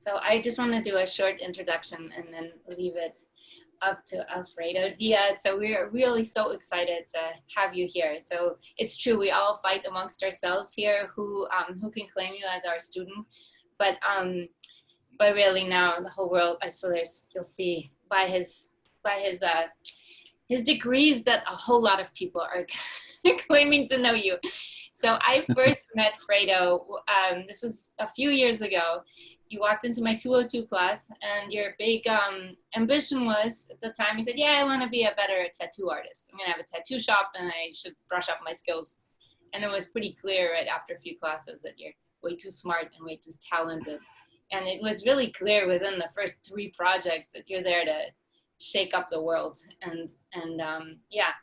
So I just want to do a short introduction and then leave it up to Alfredo Diaz. So we're really so excited to have you here. So it's true, we all fight amongst ourselves here who can claim you as our student, but really now the whole world. So you'll see by his degrees that a whole lot of people are claiming to know you. So I first met Fredo, this was a few years ago. You walked into my 202 class and your big ambition was, at the time, you said, yeah, I want to be a better tattoo artist. I'm going to have a tattoo shop and I should brush up my skills. And it was pretty clear right after a few classes that you're way too smart and way too talented. And it was really clear within the first 3 projects that you're there to shake up the world and yeah,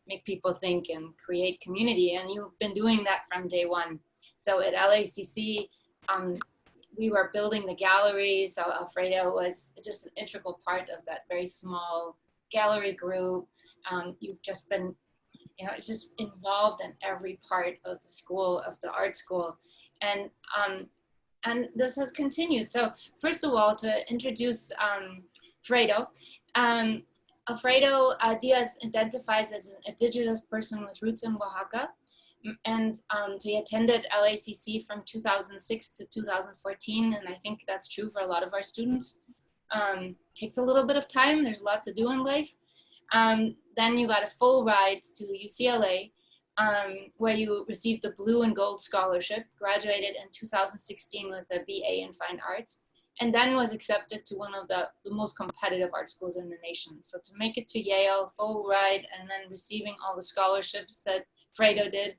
make people think and create community. And you've been doing that from day one. So at LACC, we were building the gallery. So Alfredo was just an integral part of that very small gallery group. You've just been, it's just involved in every part of the school, of the art school. And this has continued. So first of all, to introduce Fredo, Alfredo Diaz identifies as an indigenous person with roots in Oaxaca. And so he attended LACC from 2006 to 2014. And I think that's true for a lot of our students. Takes a little bit of time. There's a lot to do in life. Then you got a full ride to UCLA, where you received the Blue and Gold Scholarship, graduated in 2016 with a BA in Fine Arts, and then was accepted to one of the most competitive art schools in the nation. So to make it to Yale, full ride, and then receiving all the scholarships that Fredo did.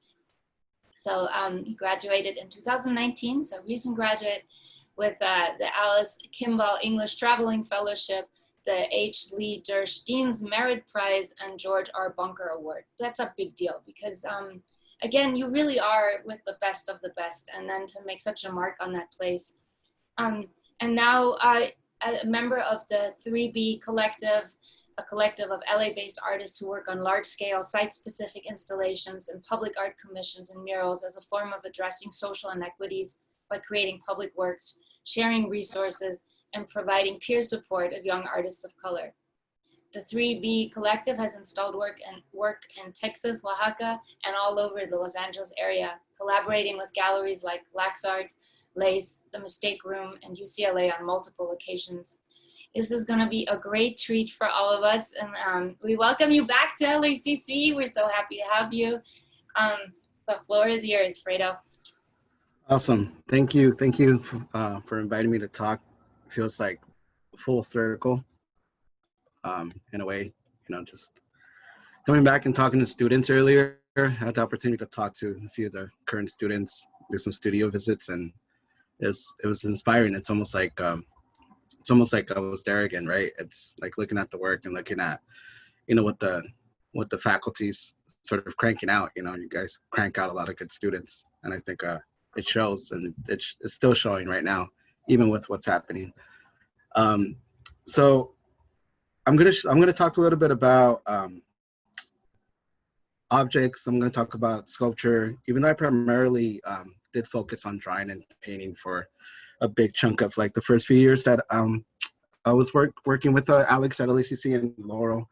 So he graduated in 2019, so recent graduate with the Alice Kimball English Traveling Fellowship, the H. Lee Dersh Dean's Merit Prize, and George R. Bunker Award. That's a big deal because, again, you really are with the best of the best, and then to make such a mark on that place. And now a member of the 3B Collective, a collective of LA-based artists who work on large-scale, site-specific installations and public art commissions and murals as a form of addressing social inequities by creating public works, sharing resources, and providing peer support of young artists of color. The 3B Collective has installed work in Texas, Oaxaca, and all over the Los Angeles area, collaborating with galleries like LACC, LACC, The Mistake Room, and UCLA on multiple occasions. This is going to be a great treat for all of us, and we welcome you back to LACC. We're so happy to have you. The floor is yours, Fredo. Awesome. Thank you. Thank you for inviting me to talk. It feels like full circle in a way, just coming back and talking to students earlier. I had the opportunity to talk to a few of the current students, do some studio visits, and it was inspiring. It's almost like I was there again, right? It's like looking at the work and looking at, what the faculty's sort of cranking out. You guys crank out a lot of good students, and I think it shows, and it's still showing right now, even with what's happening. So I'm gonna talk a little bit about objects. I'm gonna talk about sculpture, even though I primarily did focus on drawing and painting for a big chunk of like the first few years that I was working with Alex at LACC and Laurel,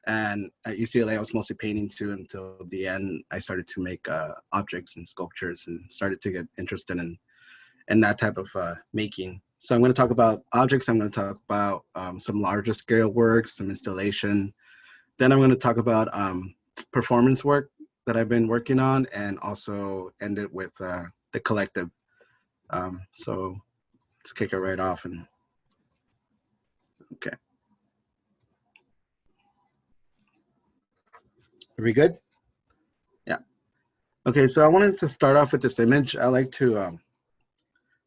and at UCLA I was mostly painting too until the end. I started to make objects and sculptures and started to get interested in that type of making. So I'm going to talk about objects. I'm going to talk about some larger scale works, some installation. Then I'm going to talk about performance work that I've been working on, and also end it with the collective. So let's kick it right off. And okay. Are we good? Yeah. Okay, so I wanted to start off with this image. I like to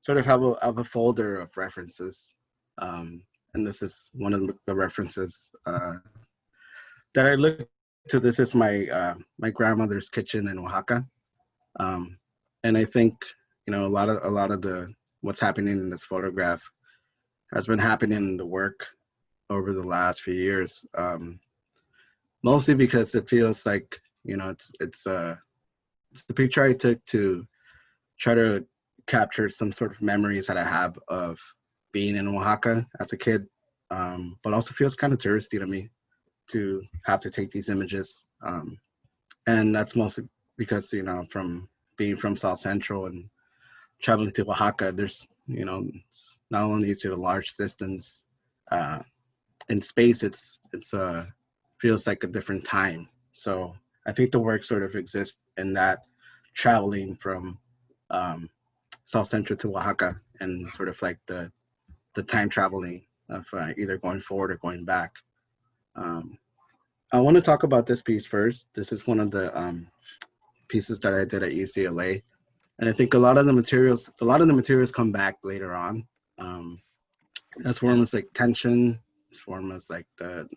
sort of have a folder of references. And this is one of the references that I looked to. This is my my grandmother's kitchen in Oaxaca. And I think, a lot of the what's happening in this photograph has been happening in the work over the last few years. Mostly because it feels like, it's a picture I took to try to capture some sort of memories that I have of being in Oaxaca as a kid, but also feels kind of touristy to me to have to take these images. And that's mostly because, from being from South Central and traveling to Oaxaca, there's, not only is it a large distance in space, it's feels like a different time. So I think the work sort of exists in that traveling from South Central to Oaxaca and sort of like the time traveling of either going forward or going back. I want to talk about this piece first. This is one of the pieces that I did at UCLA, and I think a lot of the materials come back later on. As form as like tension, as form as like the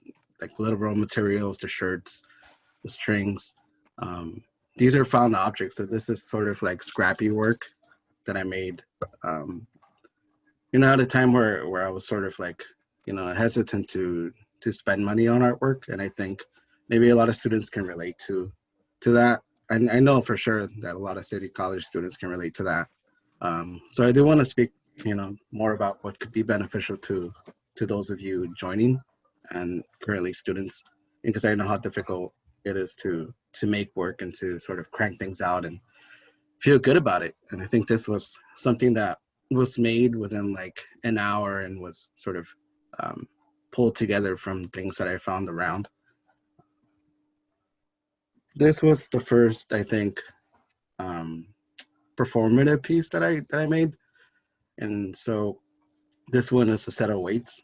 literal materials, the shirts, the strings. These are found objects, so this is sort of like scrappy work that I made. At a time where I was sort of like, hesitant to spend money on artwork, and I think maybe a lot of students can relate to that. And I know for sure that a lot of City College students can relate to that. So I do want to speak, more about what could be beneficial to those of you joining and currently students, because I know how difficult it is to make work and to sort of crank things out and feel good about it. And I think this was something that was made within like an hour and was sort of pulled together from things that I found around. This was the first, I think, performative piece that I made. And so this one is a set of weights.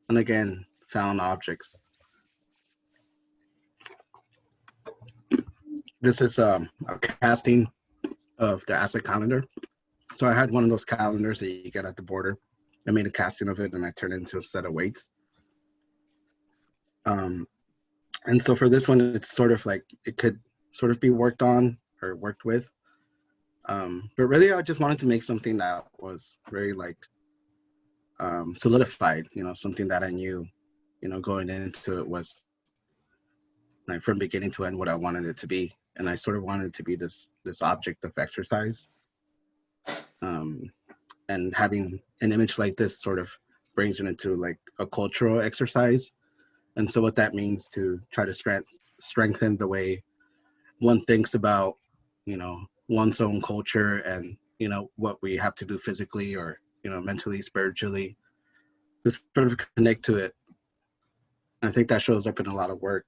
And again, found objects. This is a casting of the LACC calendar. So I had one of those calendars that you get at the border. I made a casting of it and I turned it into a set of weights. And so for this one, it's sort of like it could sort of be worked on or worked with. But really, I just wanted to make something that was very like solidified, something that I knew, going into it was like from beginning to end what I wanted it to be. And I sort of wanted it to be this object of exercise. And having an image like this sort of brings it into like a cultural exercise. And so what that means to try to strengthen the way one thinks about, one's own culture and, what we have to do physically or, mentally, spiritually, just sort of connect to it. I think that shows up in a lot of work.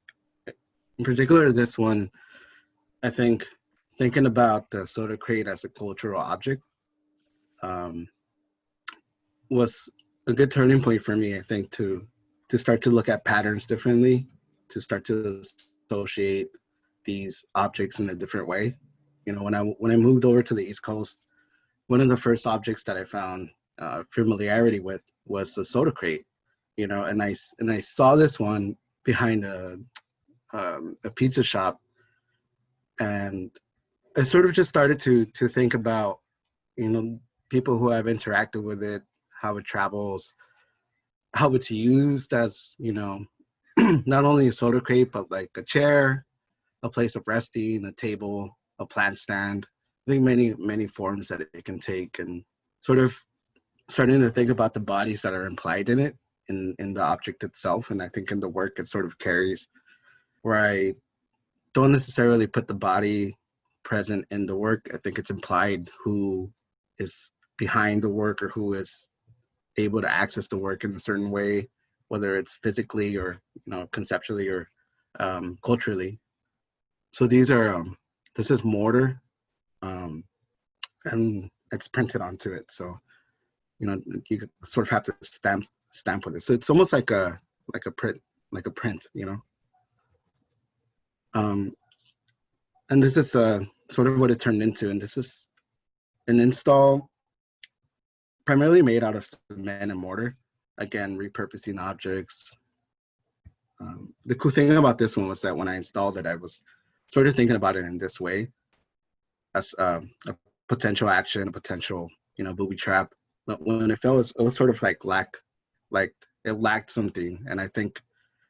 In particular, this one, I think thinking about the soda crate as a cultural object was a good turning point for me, I think, to start to look at patterns differently, to start to associate these objects in a different way. When I moved over to the East Coast, one of the first objects that I found familiarity with was the soda crate, and I saw this one behind a pizza shop, and I sort of just started to think about, people who have interacted with it, how it travels, how it's used as, not only a soda crate, but like a chair, a place of resting, a table, a plant stand. I think many forms that it can take, and sort of starting to think about the bodies that are implied in it, in the object itself. And I think in the work it sort of carries, where I don't necessarily put the body present in the work. I think it's implied who is behind the work or who is able to access the work in a certain way, whether it's physically or conceptually or culturally. So these are this is mortar, and it's printed onto it. So you sort of have to stamp with it. So it's almost like a print. And this is sort of what it turned into. And this is an install primarily made out of cement and mortar. Again, repurposing objects. The cool thing about this one was that when I installed it, I was sort of thinking about it in this way, as a potential action, a potential, booby trap. But when it fell, it was sort of like it lacked something. And I think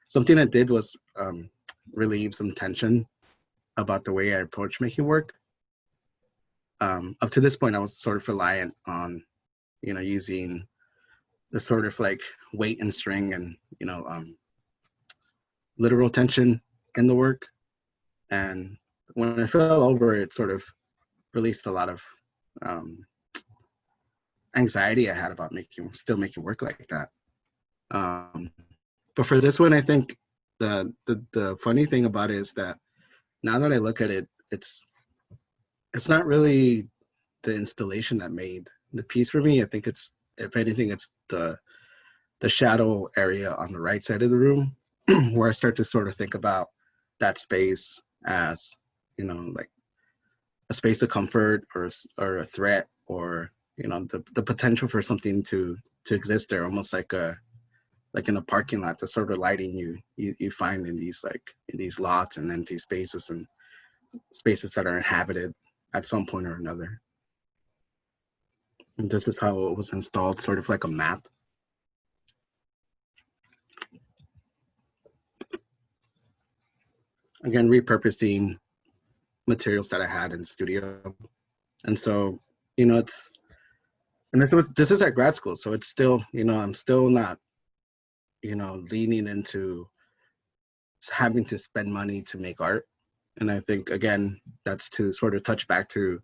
something it did was relieve some tension about the way I approach making work. Up to this point, I was sort of reliant on, using the sort of like weight and string and, literal tension in the work. And when it fell over, it sort of released a lot of anxiety I had about still making work like that. But for this one, I think the funny thing about it is that now that I look at it, it's not really the installation that made the piece for me. I think it's, if anything, it's the shadow area on the right side of the room where I start to sort of think about that space as, like a space of comfort or a threat, or, the potential for something to exist there, almost like in a parking lot, the sort of lighting you find in these lots and empty spaces and spaces that are inhabited at some point or another. And this is how it was installed, sort of like a map. Again, repurposing materials that I had in the studio. And so, this is at grad school, so it's still, I'm still not, leaning into having to spend money to make art. And I think, again, that's to sort of touch back to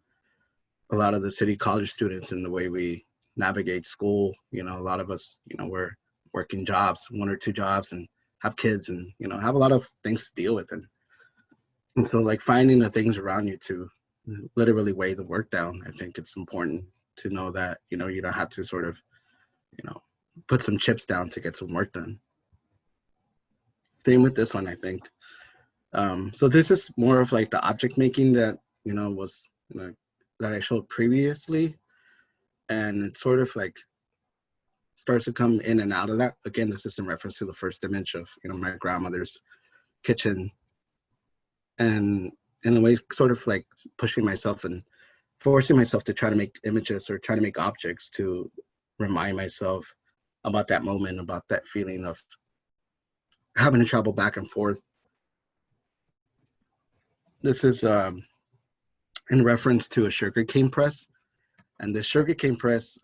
a lot of the city college students and the way we navigate school. A lot of us, we're working jobs, 1 or 2 jobs, and have kids and, have a lot of things to deal with. And so, like, finding the things around you to literally weigh the work down, I think it's important to know that, you don't have to sort of, put some chips down to get some work done. Same with this one, I think. So this is more of like the object making that, was, that I showed previously. And it sort of like starts to come in and out of that. Again, this is in reference to the first image of, my grandmother's kitchen. And in a way, sort of like pushing myself and forcing myself to try to make images or try to make objects to remind myself about that moment, about that feeling of having to travel back and forth. This is in reference to a sugarcane press. And the sugarcane press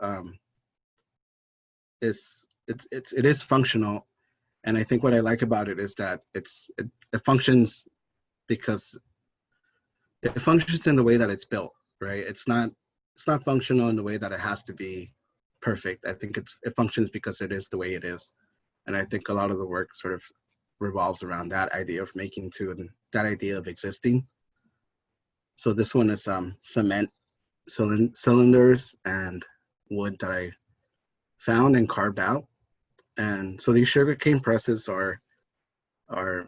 it is functional. And I think what I like about it is that it functions because it functions in the way that it's built, right? It's not functional in the way that it has to be perfect. I think it functions because it is the way it is. And I think a lot of the work sort of revolves around that idea of making too, and that idea of existing. So this one is cement cylinders and wood that I found and carved out. And so these sugarcane presses are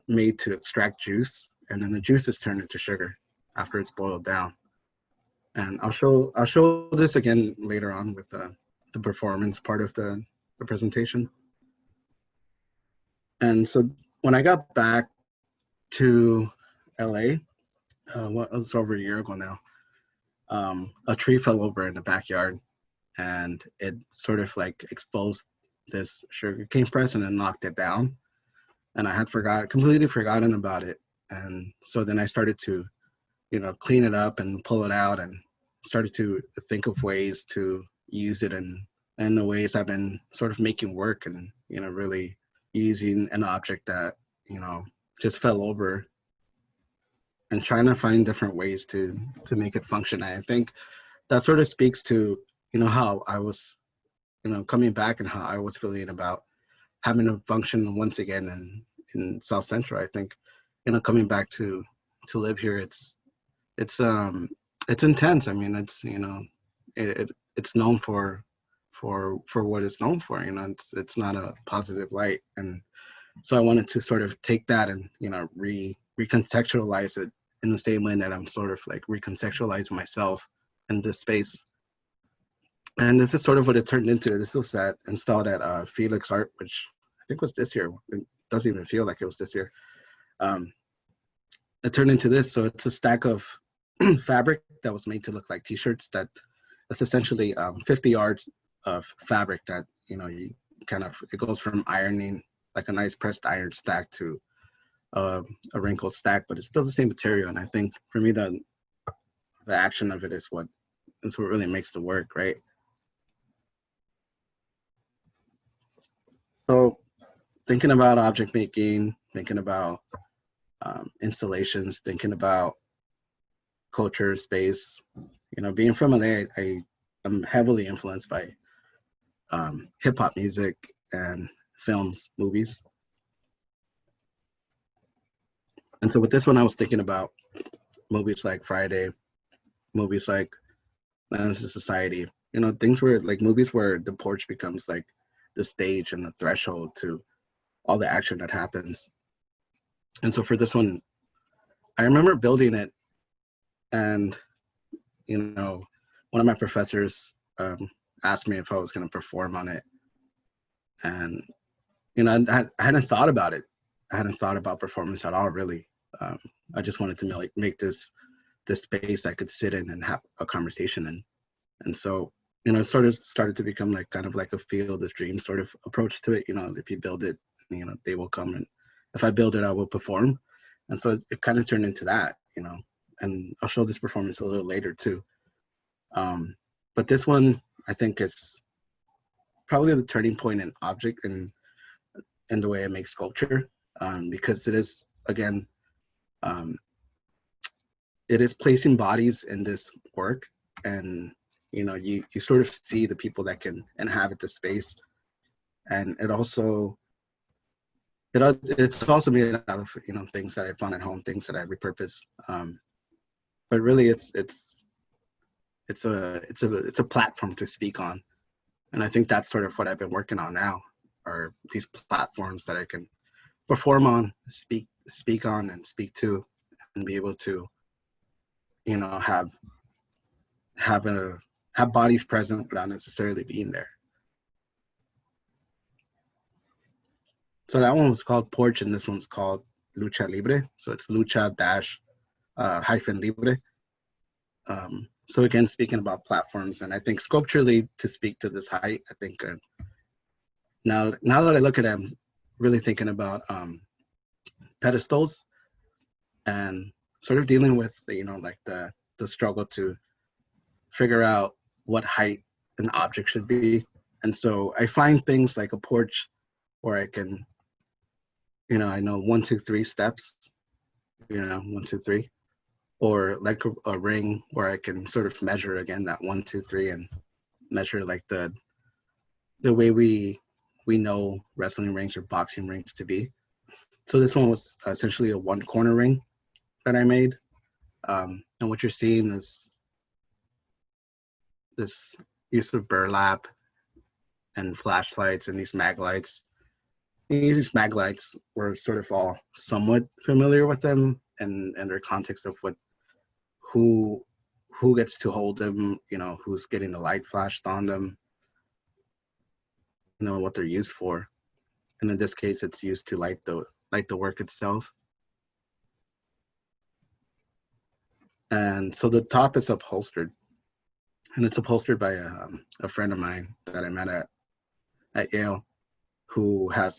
made to extract juice, and then the juice is turned into sugar after it's boiled down. And I'll show this again later on with the performance part of the presentation. And so when I got back to LA, what was over a year ago now, a tree fell over in the backyard, and it sort of like exposed this sugarcane press and then knocked it down. And I had completely forgotten about it. And so then I started to, clean it up and pull it out, and started to think of ways to use it in the ways I've been sort of making work, and, really using an object that, just fell over and trying to find different ways to make it function. And I think that sort of speaks to, how I was, coming back and how I was feeling about having to function once again in South Central. I think, coming back to live here, it's intense. I mean, it's, it's known for what it's known for. It's not a positive light. And so I wanted to sort of take that and, recontextualize it in the same way that I'm sort of like recontextualizing myself in this space. And this is sort of what it turned into. This was installed at Felix Art, which I think was this year. It doesn't even feel like it was this year. It turned into this. So it's a stack of fabric that was made to look like t-shirts. That's essentially 50 yards of fabric that, you kind of, it goes from ironing, like a nice pressed iron stack, to a wrinkled stack, but it's still the same material. And I think for me, the action of it is what really makes the work, right? So thinking about object making, thinking about installations, thinking about culture, space, being from LA, I'm heavily influenced by hip hop music and films, movies. And so with this one, I was thinking about movies like Friday, movies like Menace to Society, things where like movies where the porch becomes like the stage and the threshold to all the action that happens. And so for this one, I remember building it, and one of my professors asked me if I was going to perform on it, and I hadn't thought about it. I hadn't thought about performance at all, really. I just wanted to make this space I could sit in and have a conversation in. And so, it sort of started to become like kind of like a field of dreams sort of approach to it. If you build it, they will come, and if I build it, I will perform. And so it kind of turned into that, and I'll show this performance a little later too. But this one, I think, is probably the turning point in object and in the way I make sculpture, because it is, again, it is placing bodies in this work, and you sort of see the people that can inhabit the space, and it's also made out of things that I found at home, things that I repurpose, but really it's a platform to speak on, and I think that's sort of what I've been working on now, are these platforms that I can perform on, speak on, and speak to, and be able to have bodies present without necessarily being there. So that one was called Porch, and this one's called Lucha Libre. So it's lucha hyphen libre. So again, speaking about platforms, and I think sculpturally, to speak to this height, I think now that I look at it, I'm really thinking about pedestals, and sort of dealing with like the struggle to figure out what height an object should be. And so I find things like a porch where I can, I know 1, 2, 3 steps, 1, 2, 3, or like a ring where I can sort of measure again that 1, 2, 3, and measure like the way we know wrestling rings or boxing rings to be. So this one was essentially a 1 corner ring that I made. And what you're seeing is this use of burlap and flashlights and these mag lights. These mag lights, we're sort of all somewhat familiar with them and their context of who gets to hold them, who's getting the light flashed on them, what they're used for. And in this case, it's used to light the work itself. And so the top is upholstered, and it's upholstered by a friend of mine that I met at Yale, who has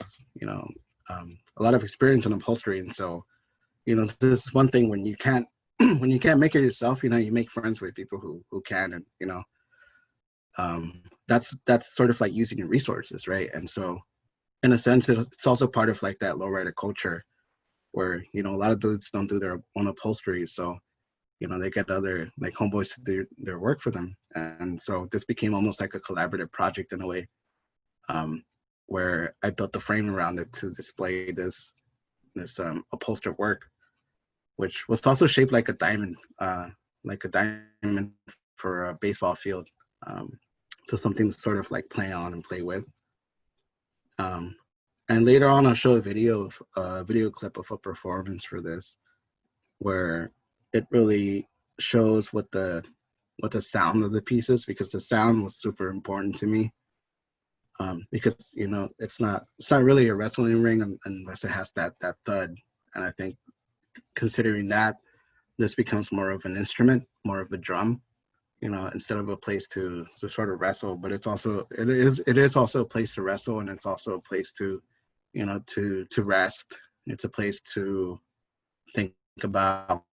a lot of experience in upholstery. And so this is one thing when you can't make it yourself, you make friends with people who can, and that's sort of like using your resources, right? And so in a sense, it's also part of like that lowrider culture where a lot of dudes don't do their own upholstery, so they get other like homeboys to do their work for them. And so this became almost like a collaborative project in a way, where I built the frame around it to display this upholstered work, which was also shaped like a diamond for a baseball field. So something to sort of like play on and play with. And later on, I'll show a video clip of a performance for this, where it really shows what the sound of the piece is, because the sound was super important to me. Because it's not really a wrestling ring unless it has that thud. And I think considering that, this becomes more of an instrument, more of a drum, instead of a place to sort of wrestle. But it is also a place to wrestle, and it's also a place to to rest. It's a place to think about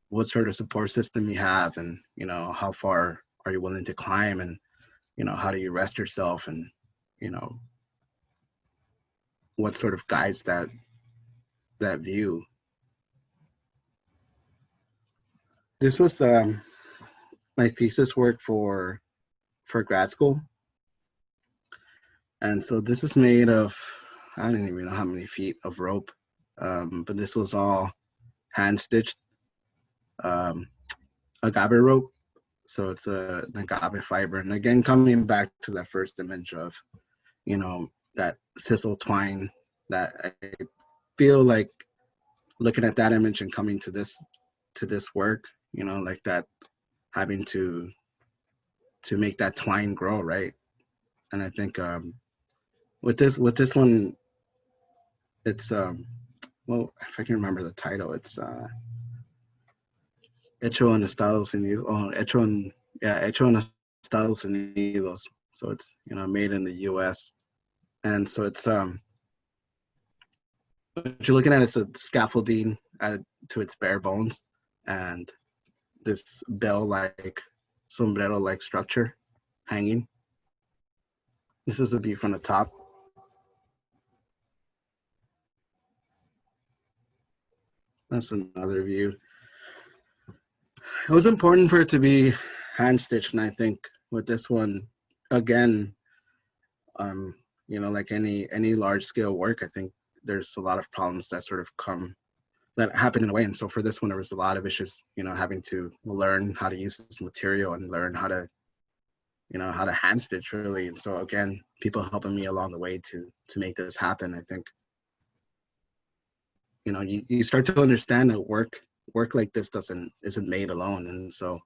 what sort of support system you have, and how far are you willing to climb, and you know, how do you rest yourself, and, you know, what sort of guides that view. This was my thesis work for grad school. And so this is made of, I don't even know how many feet of rope, but this was all hand stitched agave rope. So it's an agave fiber. And again, coming back to that first image of, you know, that sisal twine, that I feel like looking at that image and coming to this work, you know, like that, having to make that twine grow, right? And I think with this one, it's well, if I can remember the title, it's Hecho en Estados Unidos. Oh, Hecho en Estados Unidos. So it's, you know, made in the U.S. And so it's what you're looking at is a scaffolding added to its bare bones, and this bell-like, sombrero-like structure hanging. This is a view from the top. That's another view. It was important for it to be hand stitched, and I think with this one, again, you know, like any large scale work, I think there's a lot of problems that sort of happen in a way. And so for this one, there was a lot of issues, you know, having to learn how to use this material and learn how to, you know, how to hand stitch, really. And so again, people helping me along the way to make this happen. I think, you know, you start to understand that work like this isn't made alone. And so,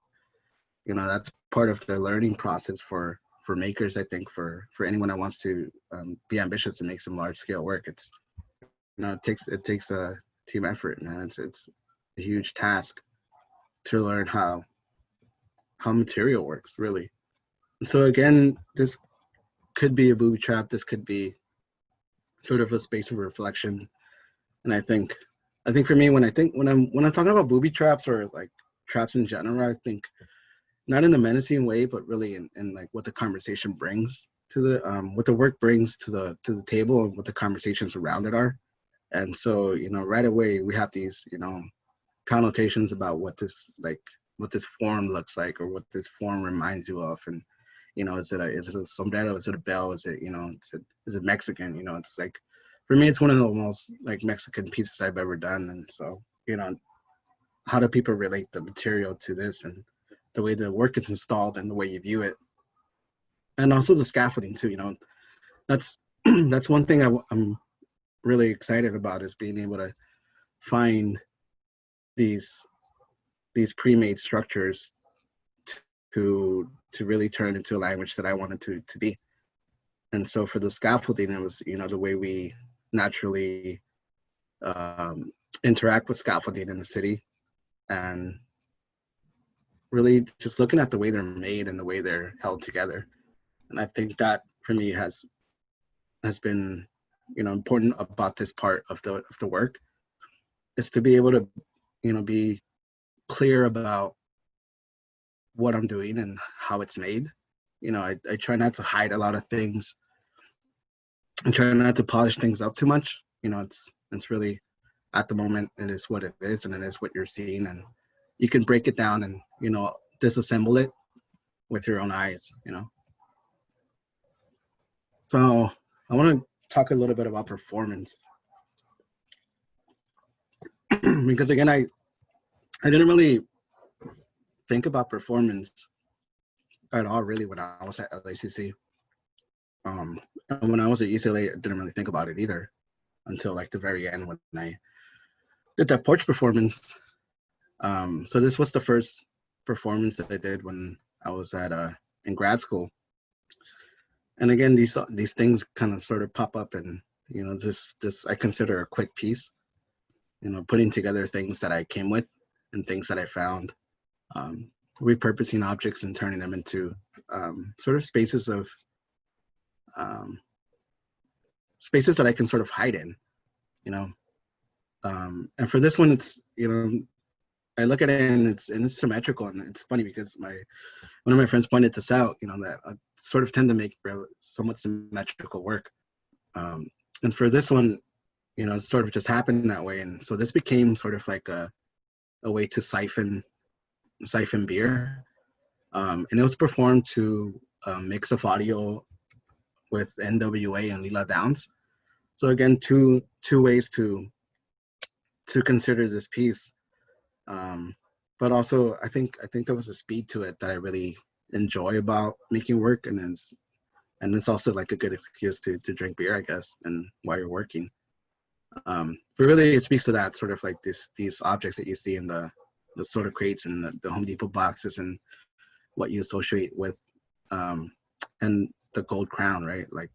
you know, that's part of the learning process for makers. I think for anyone that wants to be ambitious and make some large scale work, it's, you know, it takes a team effort, man. It's a huge task to learn how material works, really. And so again, this could be a booby trap. This could be sort of a space of reflection. And I think for me, when I'm talking about booby traps or like traps in general, I think not in the menacing way, but really in like what the conversation brings to the what the work brings to the table, and what the conversations around it are. And so, you know, right away we have these, you know, connotations about what this form looks like, or what this form reminds you of. And, you know, is it a sombrero? Is it a bell? Is it, you know, is it Mexican? You know, it's like, for me, it's one of the most like Mexican pieces I've ever done. And so, you know, how do people relate the material to this, and the way the work is installed, and the way you view it, and also the scaffolding too. You know, that's that's one thing I'm really excited about, is being able to find these pre-made structures to really turn into a language that I wanted to be. And so for the scaffolding, it was, you know, the way we naturally interact with scaffolding in the city, and really just looking at the way they're made and the way they're held together. And I think that for me has been, you know, important about this part of the work, is to be able to, you know, be clear about what I'm doing and how it's made. You know, I try not to hide a lot of things. I try not to polish things up too much. You know, it's really, at the moment, it is what it is, and it is what you're seeing, and you can break it down and, you know, disassemble it with your own eyes, you know. So I want to talk a little bit about performance. Because again, I didn't really think about performance at all, really, when I was at LACC. And when I was at UCLA, I didn't really think about it either until like the very end, when I did that porch performance. So this was the first performance that I did when I was in grad school. And again, these things kind of sort of pop up, and, you know, this I consider a quick piece. You know, putting together things that I came with and things that I found, repurposing objects and turning them into sort of spaces that I can sort of hide in, you know. And for this one, it's, you know, I look at it and it's symmetrical, and it's funny because one of my friends pointed this out. That I sort of tend to make somewhat symmetrical work, and for this one, it sort of just happened that way, and so this became sort of like a way to siphon beer, and it was performed to a mix of audio with NWA and Lila Downs. So again, two ways to consider this piece. But also, I think there was a speed to it that I really enjoy about making work, and it's also like a good excuse to drink beer, I guess, and while you're working. But really, it speaks to that sort of like these objects that you see in the sort of crates and the Home Depot boxes, and what you associate with, and the gold crown, right? Like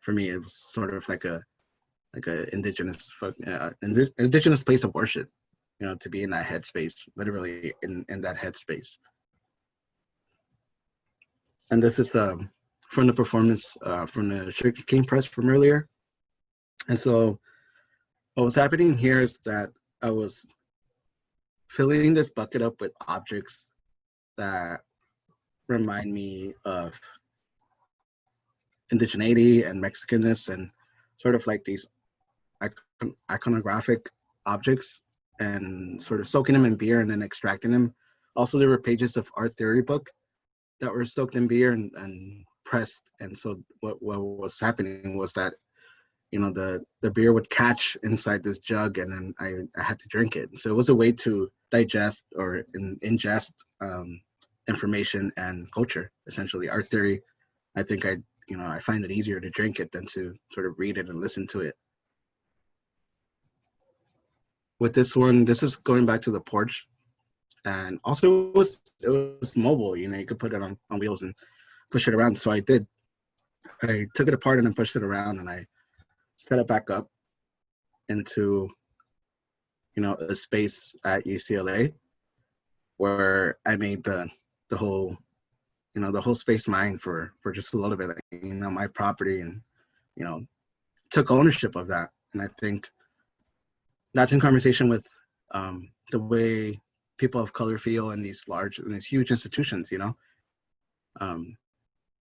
for me, it was sort of like a indigenous place of worship, to be in that headspace, literally in that headspace. And this is from the performance from the Sugar Cane Press from earlier. And so what was happening here is that I was filling this bucket up with objects that remind me of indigeneity and Mexicanness, and sort of like these iconographic objects, and sort of soaking them in beer and then extracting them. Also, there were pages of art theory book that were soaked in beer and pressed. And so what was happening was that, the beer would catch inside this jug, and then I had to drink it. So it was a way to digest or ingest information and culture, essentially. Art theory, I think I find it easier to drink it than to sort of read it and listen to it. With this one, this is going back to the porch, and also it was mobile. You could put it on wheels and push it around. So I did. I took it apart and then pushed it around, and I set it back up into a space at UCLA, where I made the whole the whole space mine for just a little bit, my property, and took ownership of that. And I think that's in conversation with the way people of color feel in these huge institutions,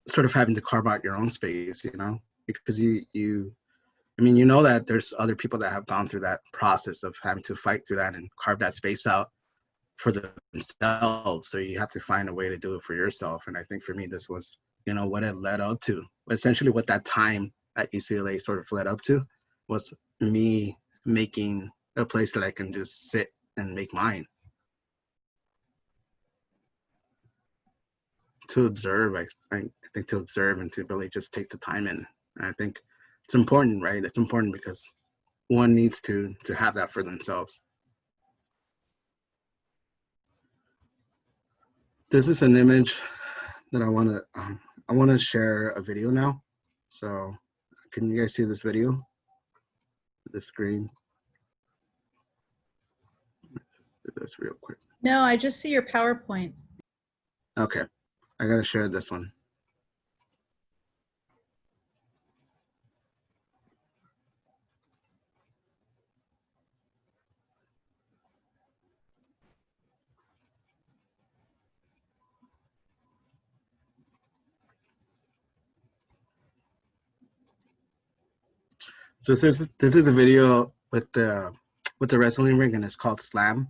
sort of having to carve out your own space, because that there's other people that have gone through that process of having to fight through that and carve that space out for themselves. So you have to find a way to do it for yourself. And I think for me, this was, what it led up to. Essentially what that time at UCLA sort of led up to was me making a place that I can just sit and make mine. To observe, I think to observe and to really just take the time in. And I think it's important, right? It's important because one needs to have that for themselves. This is an image that I want to share a video now. So can you guys see this video? The screen. Do this real quick. No, I just see your PowerPoint. Okay, I gotta share this one. So this is a video with the wrestling ring, and it's called Slam.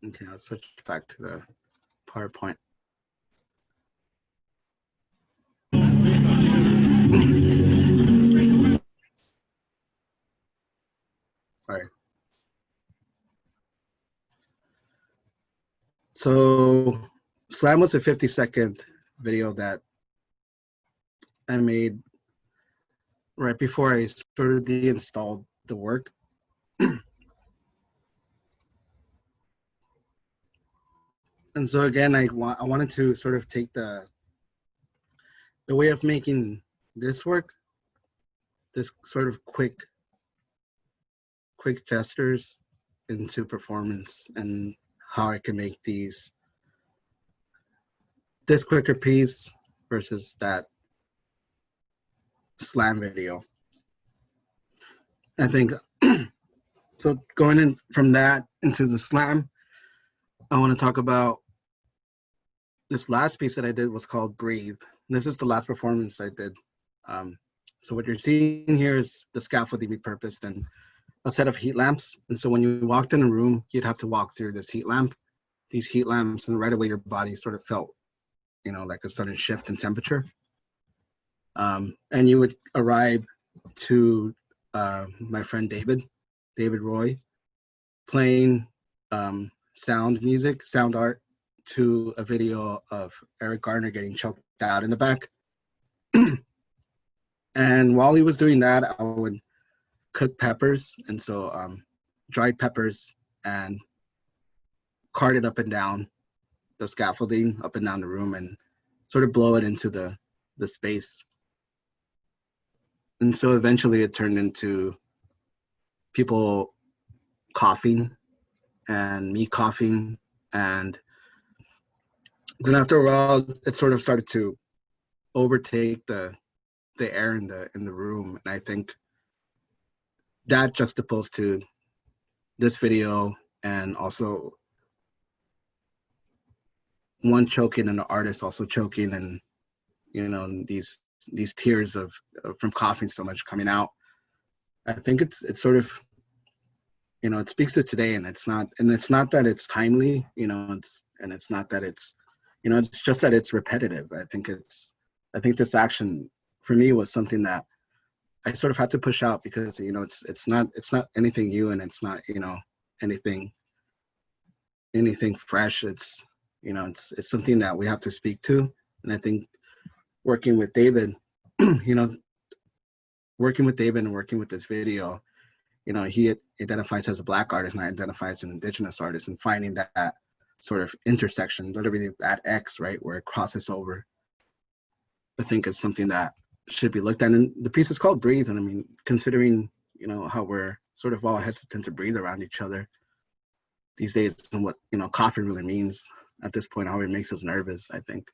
Okay, I'll switch back to the PowerPoint. Sorry. So Slam was a 50-second video that I made right before I sort of de-installed the work. And so again, I wanted to sort of take the way of making this work, this sort of quick gestures, into performance, and how I can make this quicker piece versus that Slam video. I think so. Going in from that into the Slam, I want to talk about this last piece that I did was called Breathe. This is the last performance I did. So what you're seeing here is the scaffolding repurposed and a set of heat lamps. And so when you walked in a room, you'd have to walk through these heat lamps, and right away your body sort of felt, like a sudden shift in temperature. And you would arrive to my friend David Roy, playing sound art to a video of Eric Garner getting choked out in the back. And while he was doing that, I would cook peppers, and so dried peppers, and cart it up and down the scaffolding, up and down the room, and sort of blow it into the space. And so eventually it turned into people coughing and me coughing, and then after a while it sort of started to overtake the air in the room. And I think that juxtaposed to this video, and also one choking and the artist also choking, and these tears from coughing so much coming out. I think it's sort of, it speaks to today, and it's not that it's timely, it's not that it's, it's just that it's repetitive. I think this action for me was something that I sort of had to push out, because it's not anything new, and it's not anything fresh. It's it's something that we have to speak to. And I think working with David, and working with this video, he identifies as a Black artist, and I identify as an Indigenous artist, and finding that sort of intersection, literally that X, right, where it crosses over, I think is something that should be looked at. And the piece is called Breathe. And I mean, considering, how we're sort of all hesitant to breathe around each other these days, and what, coughing really means at this point, how it makes us nervous, I think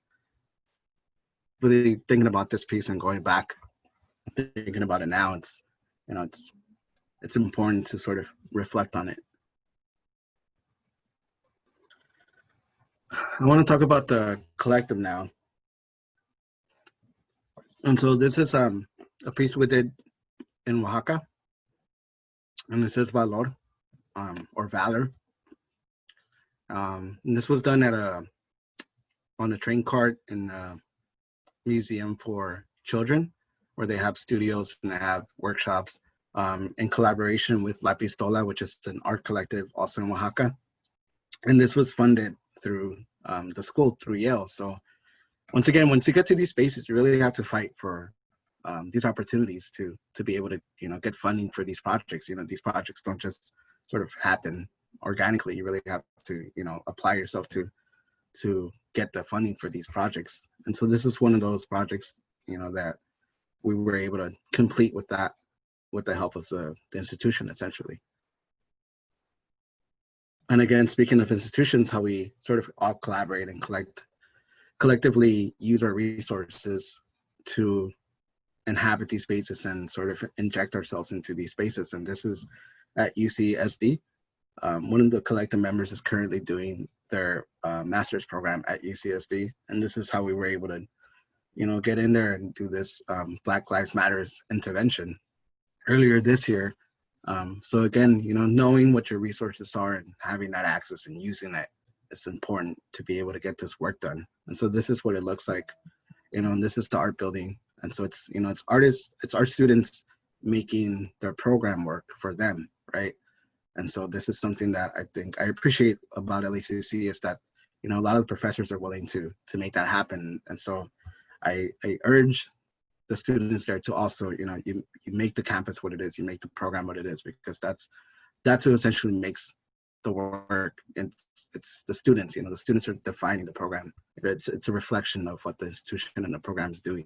really thinking about this piece and going back, thinking about it now, it's important to sort of reflect on it. I want to talk about the collective now. And so this is a piece we did in Oaxaca, and it says Valor, or Valor. And this was done on a train cart in the Museum for Children, where they have studios and they have workshops, in collaboration with La Pistola, which is an art collective also in Oaxaca. And this was funded through the school, through Yale. So once again, once you get to these spaces, you really have to fight for these opportunities to be able to get funding for these projects. These projects don't just sort of happen organically. You really have to apply yourself to get the funding for these projects. And so this is one of those projects that we were able to complete with the help of the institution, essentially. And again, speaking of institutions, how we sort of all collaborate and collectively use our resources to inhabit these spaces and sort of inject ourselves into these spaces. And this is at UCSD. One of the collective members is currently doing their master's program at UCSD. And this is how we were able to, get in there and do this Black Lives Matters intervention earlier this year. So again, knowing what your resources are and having that access and using it, it's important to be able to get this work done. And so this is what it looks like, and this is the art building. And so it's, it's artists, it's art students making their program work for them, right? And so this is something that I think I appreciate about LACC is that, you know, a lot of the professors are willing to make that happen. And so I urge the students there to also, you know, you make the campus what it is, you make the program what it is, because that's who essentially makes the work. And it's the students, you know, the students are defining the program. It's a reflection of what the institution and the program is doing.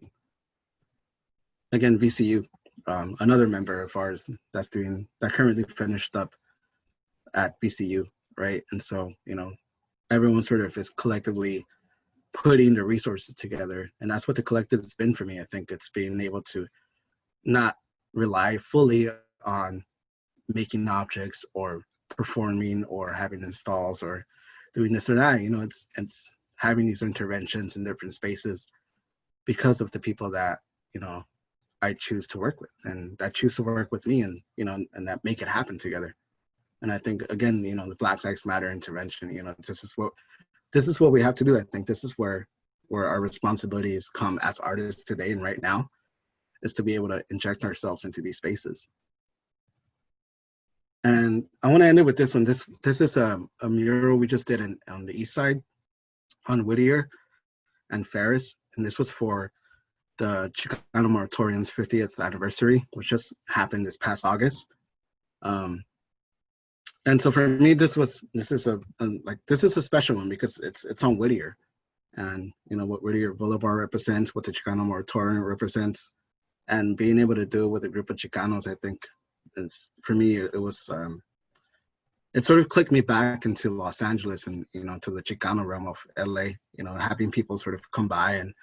Again, VCU, another member of ours that currently finished up at VCU, right? And so, you know, everyone sort of is collectively putting the resources together. And that's what the collective has been for me. I think it's being able to not rely fully on making objects or performing or having installs or doing this or that. You know, it's having these interventions in different spaces because of the people that, you know, I choose to work with and that choose to work with me, and, you know, and that make it happen together. And I think, again, you know, the Black Lives Matter intervention, you know, this is what we have to do. I think this is where our responsibilities come as artists today and right now, is to be able to inject ourselves into these spaces. And I want to end it with this one. This is a mural we just did on the east side on Whittier and Ferris. And this was for the Chicano Moratorium's 50th anniversary, which just happened this past August. And so for me, this is a special one because it's on Whittier, and you know what Whittier Boulevard represents, what the Chicano Moratorium represents, and being able to do it with a group of Chicanos, I think, is, for me, it was it sort of clicked me back into Los Angeles and, you know, to the Chicano realm of LA. You know, having people sort of come by and,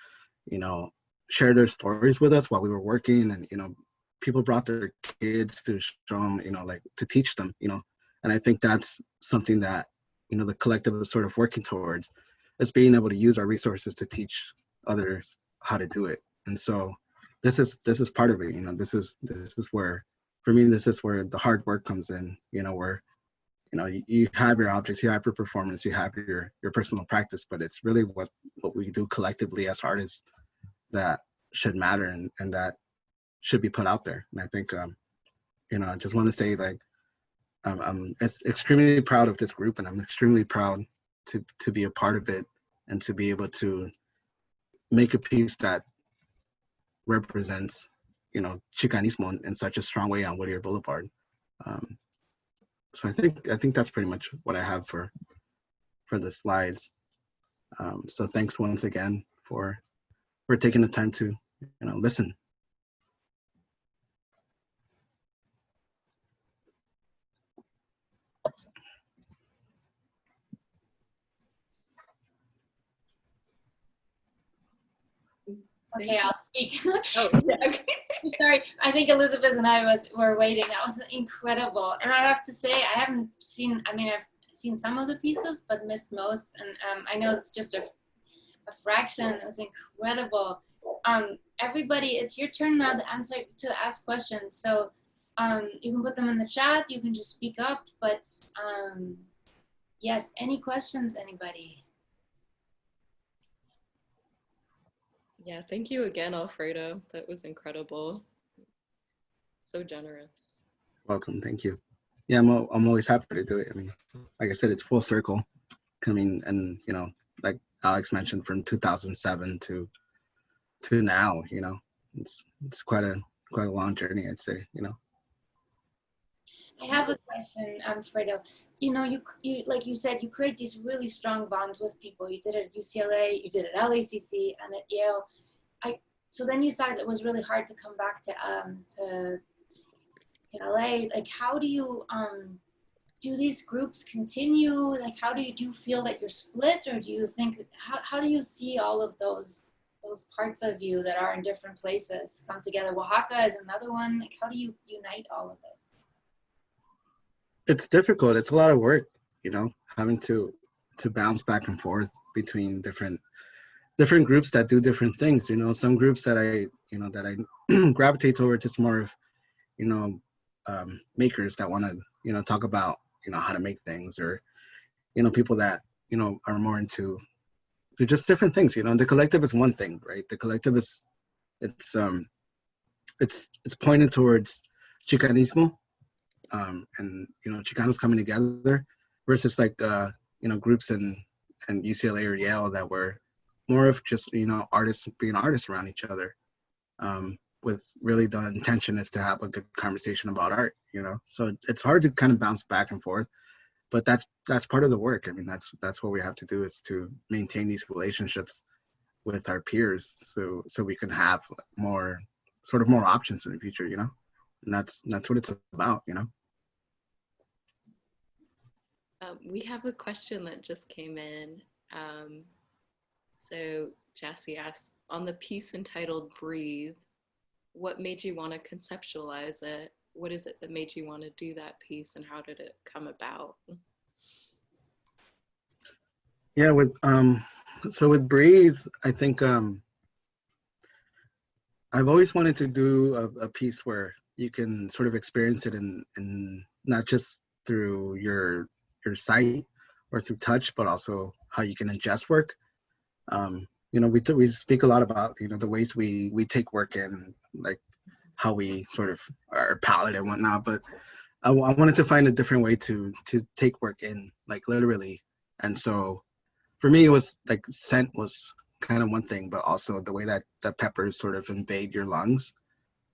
you know, share their stories with us while we were working, and, you know, people brought their kids to show them, you know, like to teach them, you know. And I think that's something that, you know, the collective is sort of working towards, is being able to use our resources to teach others how to do it. And so this is part of it. You know, this is where, for me, this is where the hard work comes in, you know, where, you know, you have your objects, you have your performance, you have your personal practice, but it's really what we do collectively as artists that should matter, and that should be put out there. And I think, you know, I just want to say, like, I'm extremely proud of this group, and I'm extremely proud to be a part of it and to be able to make a piece that represents, you know, Chicanismo in such a strong way on Whittier Boulevard. So I think that's pretty much what I have for the slides. So thanks once again for taking the time to, you know, listen. Okay, I'll speak. Oh, okay. Sorry, I think Elizabeth and I were waiting. That was incredible. And I have to say, I haven't seen, I mean, I've seen some of the pieces, but missed most. And I know it's just a fraction. It was incredible. Everybody, it's your turn now to ask questions. So you can put them in the chat. You can just speak up. But yes, any questions, anybody? Yeah, thank you again, Alfredo. That was incredible. So generous. Welcome, thank you. Yeah, I'm always happy to do it. I mean, like I said, it's full circle coming, and, you know, like Alex mentioned, from 2007 to now, you know, it's quite a long journey, I'd say, you know. I have a question, Fredo. You know, you like you said, you create these really strong bonds with people. You did it at UCLA, you did it at LACC, and at Yale. So then you decided it was really hard to come back to LA. Like, how do you do these groups continue? Like, how do you feel that you're split, or do you think how do you see all of those parts of you that are in different places come together? Oaxaca is another one. Like, how do you unite all of it? It's difficult. It's a lot of work, you know, having to bounce back and forth between different groups that do different things. You know, some groups that I gravitate towards, just more of, you know, makers that want to, you know, talk about, you know, how to make things, or, you know, people that, you know, are more into just different things. You know, the collective is one thing, right? The collective is, it's pointed towards Chicanismo. and Chicanos coming together versus like groups in UCLA or Yale that were more of just artists being artists around each other, with really the intention is to have a good conversation about art. So it's hard to kind of bounce back and forth, but that's part of the work. I mean, that's what we have to do, is to maintain these relationships with our peers, so we can have more options in the future, and that's what it's about. We have a question that just came in. So Jassy asks, on the piece entitled Breathe, what made you want to conceptualize it? What is it that made you want to do that piece, and how did it come about? Yeah, with Breathe, I think I've always wanted to do a piece where you can sort of experience it in not just through your sight or through touch, but also how you can ingest work. We speak a lot about the ways we take work in, like how we sort of our palette and whatnot, but I wanted to find a different way to take work in, like literally. And so for me, it was like scent was kind of one thing, but also the way that the peppers sort of invade your lungs.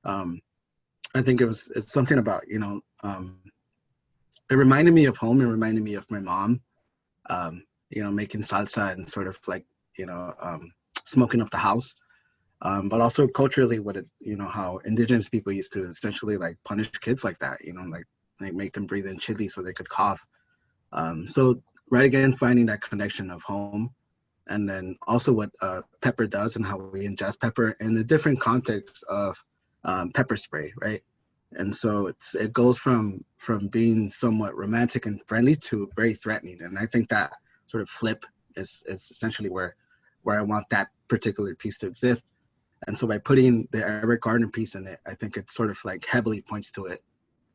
I think it's something about it reminded me of home. It reminded me of my mom, making salsa and sort of like smoking up the house. But also culturally, how indigenous people used to essentially like punish kids like that, like make them breathe in chili so they could cough. So right again, finding that connection of home, and then also what pepper does and how we ingest pepper in the different contexts of pepper spray, right? And so it goes from being somewhat romantic and friendly to very threatening. And I think that sort of flip is essentially where I want that particular piece to exist. And so by putting the Eric Gardner piece in it, I think it sort of like heavily points to it,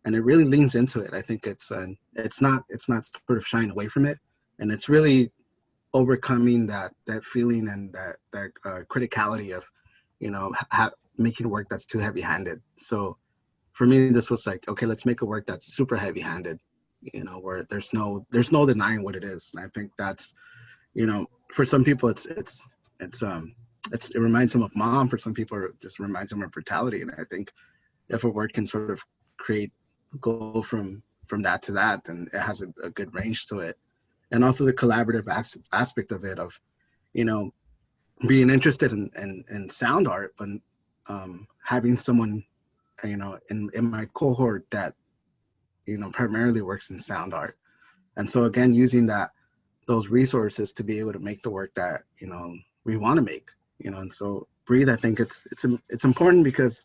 and it really leans into it. I think it's not sort of shying away from it, and it's really overcoming that feeling and that criticality of making work that's too heavy-handed. So for me, this was like, okay, let's make a work that's super heavy-handed, where there's no denying what it is. And I think that's, for some people it reminds them of mom. For some people, it just reminds them of brutality. And I think if a work can sort of go from that to that, then it has a good range to it. And also the collaborative aspect of it, of being interested in sound art, but having someone in my cohort that primarily works in sound art. And so again, using those resources to be able to make the work that we want to make. And so Breathe, I think it's important because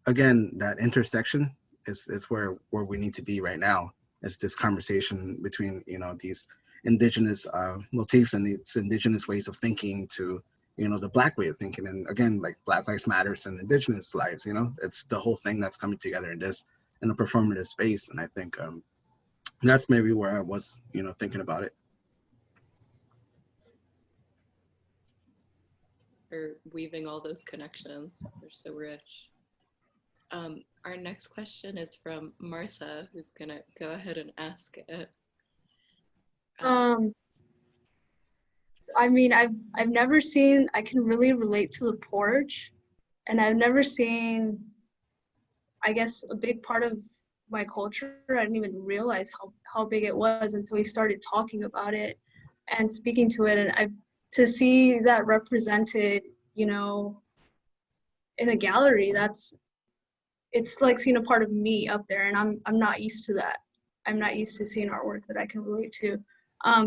again, that intersection is where we need to be right now. Is this conversation between these indigenous motifs and these indigenous ways of thinking to the Black way of thinking, and again, like Black Lives Matters and indigenous lives. It's the whole thing that's coming together in a performative space. And I think that's maybe where I was thinking about it. For weaving all those connections, they're so rich. Our next question is from Martha, who's gonna go ahead and ask it. I mean, I've never seen, I can really relate to the porch, and I've never seen, I guess, a big part of my culture. I didn't even realize how big it was until we started talking about it and speaking to it. And to see that represented, in a gallery, it's like seeing a part of me up there, and I'm not used to that. I'm not used to seeing artwork that I can relate to.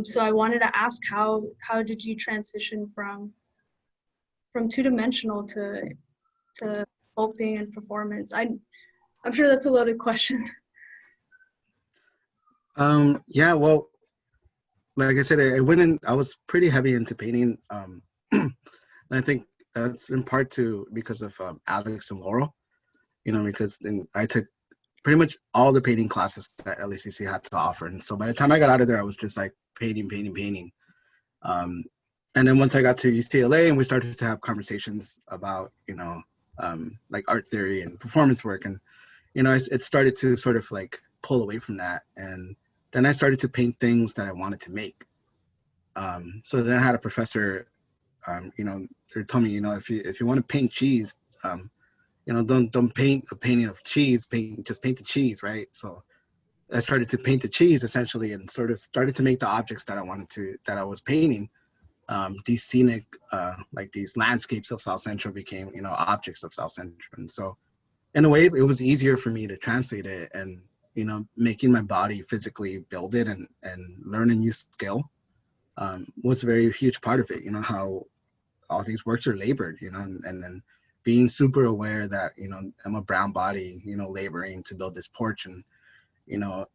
So I wanted to ask, how did you transition from two-dimensional to sculpting and performance? I'm sure that's a loaded question. Yeah, well, like I said, I was pretty heavy into painting. And I think that's in part because of Alex and Laurel, because then I took pretty much all the painting classes that LACC had to offer. And so by the time I got out of there, I was just like painting. And then once I got to UCLA and we started to have conversations about, like art theory and performance work, and, it started to sort of like pull away from that. And then I started to paint things that I wanted to make. So then I had a professor, you know, they told me, you know, if you want to paint cheese, you know, don't paint a painting of cheese, just paint the cheese, right? So I started to paint the cheese essentially, and sort of started to make the objects that I was painting. These scenic, like these landscapes of South Central became, you know, objects of South Central. And so in a way, it was easier for me to translate it, and, you know, making my body physically build it and learn a new skill was a very huge part of it. You know, how all these works are labored, you know, and then being super aware that, you know, I'm a brown body, you know, laboring to build this porch, and, you know,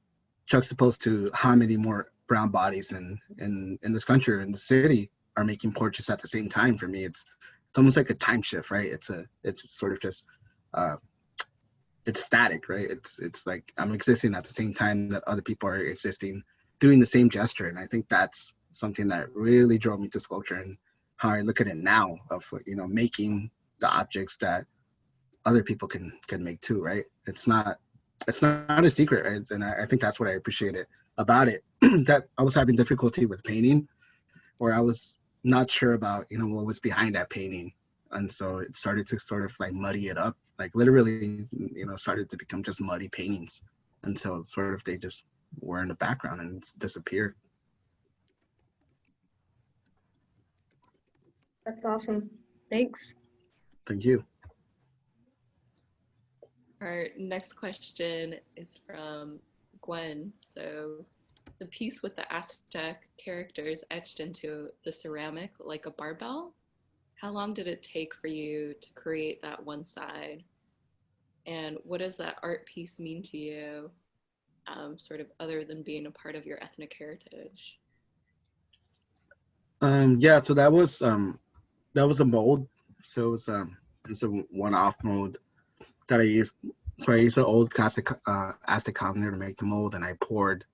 juxtaposed to how many more brown bodies in this country or in the city are making porches at the same time. For me, it's almost like a time shift, right? It's sort of just it's static, right? It's like I'm existing at the same time that other people are existing, doing the same gesture. And I think that's something that really drove me to sculpture, and how I look at it now, of, you know, making the objects that other people can make too, right? It's not a secret, right? And I think that's what I appreciated about it, that I was having difficulty with painting, where I was not sure about, you know, what was behind that painting. And so it started to sort of like muddy it up, like literally, you know, started to become just muddy paintings until sort of they just were in the background and disappeared. That's awesome. Thanks. Thank you. Our next question is from Gwen. So the piece with the Aztec characters etched into the ceramic like a barbell, how long did it take for you to create that one side? And what does that art piece mean to you, sort of other than being a part of your ethnic heritage? Yeah, so that was a mold. So it's a one-off mold that I used. So I used an old Aztec calendar to make the mold, and I poured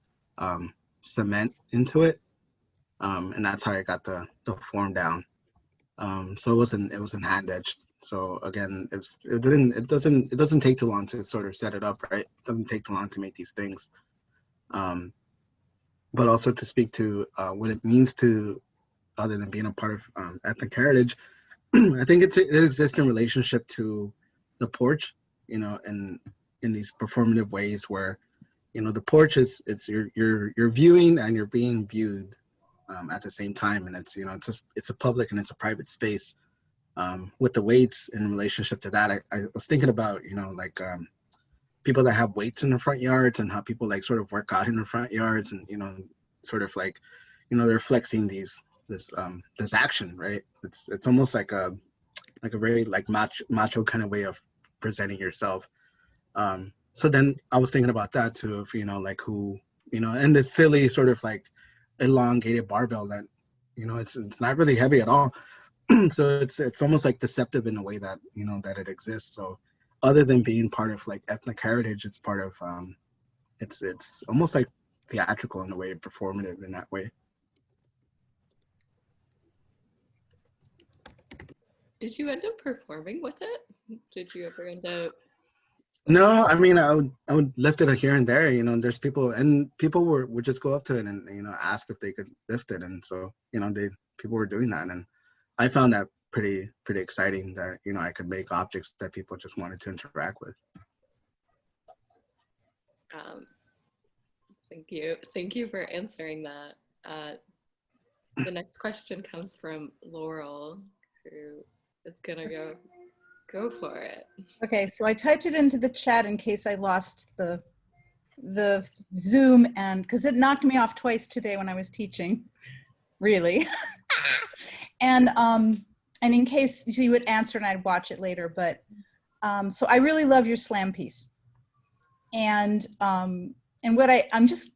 cement into it, and that's how I got the form down. So it wasn't hand etched. So again, it doesn't take too long to sort of set it up, right? It doesn't take too long to make these things. But also to speak to what it means to, other than being a part of ethnic heritage, I think it exists in relationship to the porch, you know, and in these performative ways where, you know, the porch you're viewing and you're being viewed at the same time, and it's, you know, it's a public and it's a private space. With the weights in relationship to that, I was thinking about, you know, like people that have weights in their front yards, and how people like sort of work out in their front yards, and, you know, sort of like, you know, they're flexing this action, right? It's almost like a very like macho kind of way of presenting yourself. So then I was thinking about that too, of, you know, like who, you know, and this silly sort of like elongated barbell that, you know, it's not really heavy at all. So it's almost like deceptive in a way that, you know, that it exists. So other than being part of like ethnic heritage, it's part of it's almost like theatrical in a way, performative in that way. Did you end up performing with it? Did you ever end up? No, I mean, I would lift it here and there, you know. There's people, and people would just go up to it and, you know, ask if they could lift it, and so, you know, people were doing that, and I found that pretty exciting, that, you know, I could make objects that people just wanted to interact with. Thank you for answering that. The next question comes from Laurel, who is gonna go for it. Okay, so I typed it into the chat in case I lost the Zoom, and because it knocked me off twice today when I was teaching, really. And in case you would answer and I'd watch it later, but so I really love your slam piece. And what I'm just,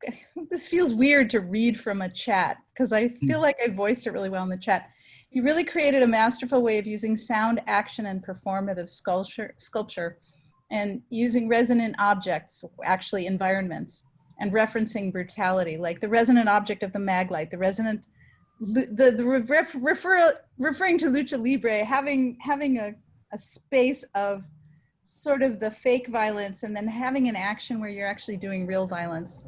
this feels weird to read from a chat, because I feel like I voiced it really well in the chat. You really created a masterful way of using sound, action, and performative sculpture, and using resonant objects, actually environments, and referencing brutality, like the resonant object of the mag light, the resonant, referring to lucha libre, having a space of sort of the fake violence and then having an action where you're actually doing real violence.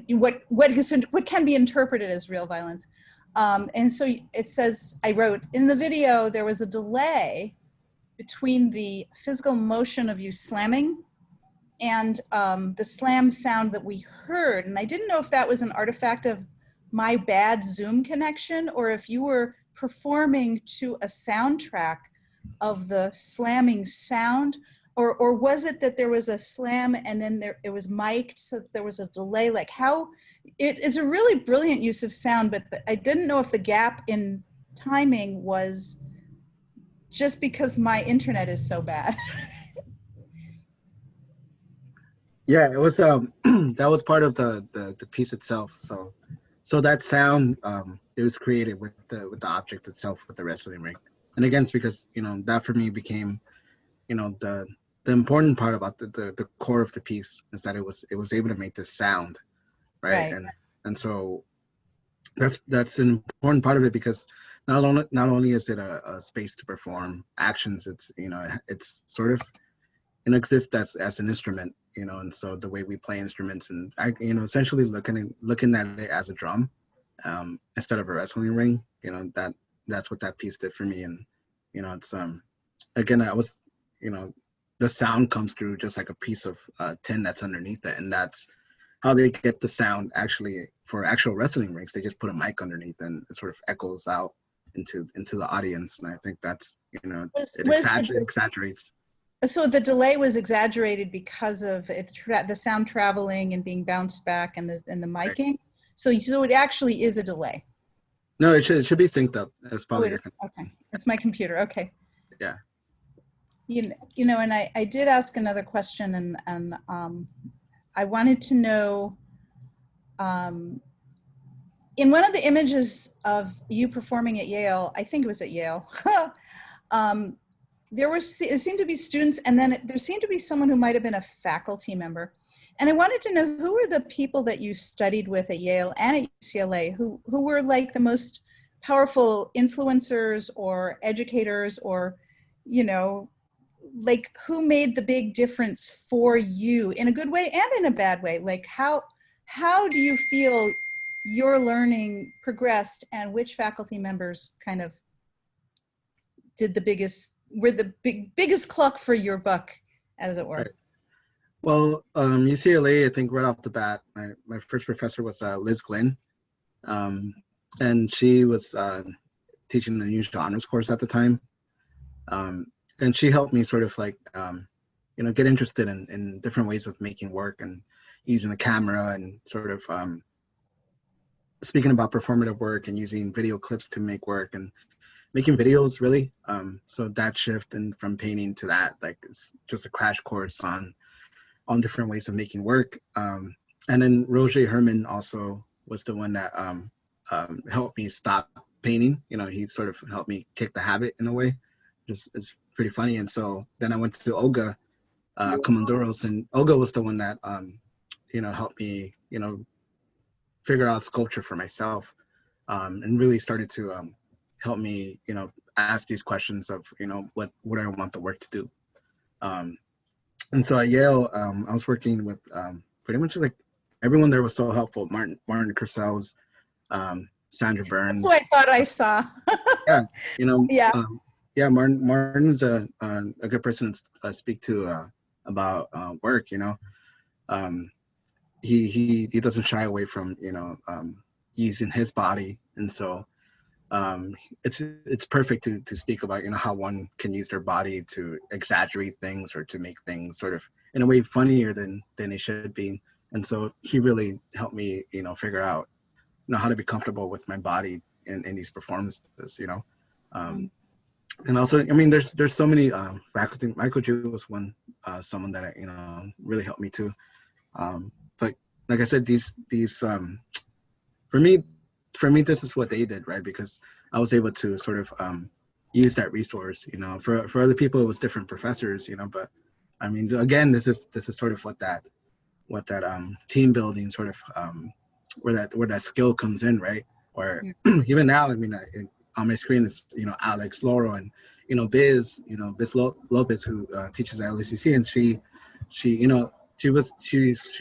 What can be interpreted as real violence. And so it says, I wrote, in the video, there was a delay between the physical motion of you slamming and the slam sound that we heard. And I didn't know if that was an artifact of my bad Zoom connection or if you were performing to a soundtrack of the slamming sound, or was it that there was a slam and then it was mic'd, so there was a delay? Like how, it's a really brilliant use of sound, but I didn't know if the gap in timing was just because my internet is so bad. Yeah, it was that was part of the piece itself. So that sound it was created with the object itself, with the wrestling ring. And again, it's because, you know, that for me became, you know, the important part about the core of the piece is that it was able to make this sound, right? And so that's an important part of it, because not only is it a space to perform actions, it's, you know, it's sort of, it exists as an instrument, you know, and so the way we play instruments, and you know, essentially looking at it as a drum instead of a wrestling ring, you know, that's what that piece did for me. And you know, it's again, I was, you know, the sound comes through just like a piece of tin that's underneath it, and that's how they get the sound. Actually, for actual wrestling rings, they just put a mic underneath and it sort of echoes out into the audience. And I think that's, you know, it exaggerates. So the delay was exaggerated because of it, the sound traveling and being bounced back and the miking. Right. So it actually is a delay. No, it should be synced up. It's probably okay. It's my computer. Okay. Yeah. You know, and I did ask another question, and I wanted to know, in one of the images of you performing at Yale, I think it was at Yale, it seemed to be students, and then there seemed to be someone who might have been a faculty member. And I wanted to know, who were the people that you studied with at Yale and at UCLA who were like the most powerful influencers or educators, or, you know, like who made the big difference for you in a good way and in a bad way? Like how do you feel your learning progressed, and which faculty members kind of did were the biggest cluck for your buck, as it were? Right. Well, UCLA, I think right off the bat, my first professor was Liz Glynn, and she was teaching the unusual honors course at the time, and she helped me sort of like, you know, get interested in different ways of making work and using the camera, and sort of speaking about performative work and using video clips to make work and making videos, really. So that shift and from painting to that, like, it's just a crash course on different ways of making work. And then Roger Herman also was the one that helped me stop painting. You know, he sort of helped me kick the habit in a way. It's pretty funny. And so then I went to Olga Komandouros, and Olga was the one that, you know, helped me, you know, figure out sculpture for myself, and really started to help me, you know, ask these questions of, you know, what I want the work to do. And so at Yale, I was working with pretty much like everyone there was so helpful. Martin Curcel's, Sandra Burns. That's who I thought I saw. Yeah, you know. Yeah. Yeah, Martin's a good person to speak to about work. You know, he doesn't shy away from, you know, using his body, and so it's perfect to speak about, you know, how one can use their body to exaggerate things or to make things sort of in a way funnier than they should be. And so he really helped me, you know, figure out, you know, how to be comfortable with my body in these performances, you know. And also, I mean, there's so many faculty. Michael Jew was someone that, you know, really helped me too. But like I said, these for me, this is what they did, right? Because I was able to sort of use that resource, you know. For other people, it was different professors, you know. But I mean, again, this is sort of what that team building sort of where that skill comes in, right? Or even now, I mean, on my screen is, you know, Alex, Laurel, and, Biz, Lopez, who teaches at LACC, and she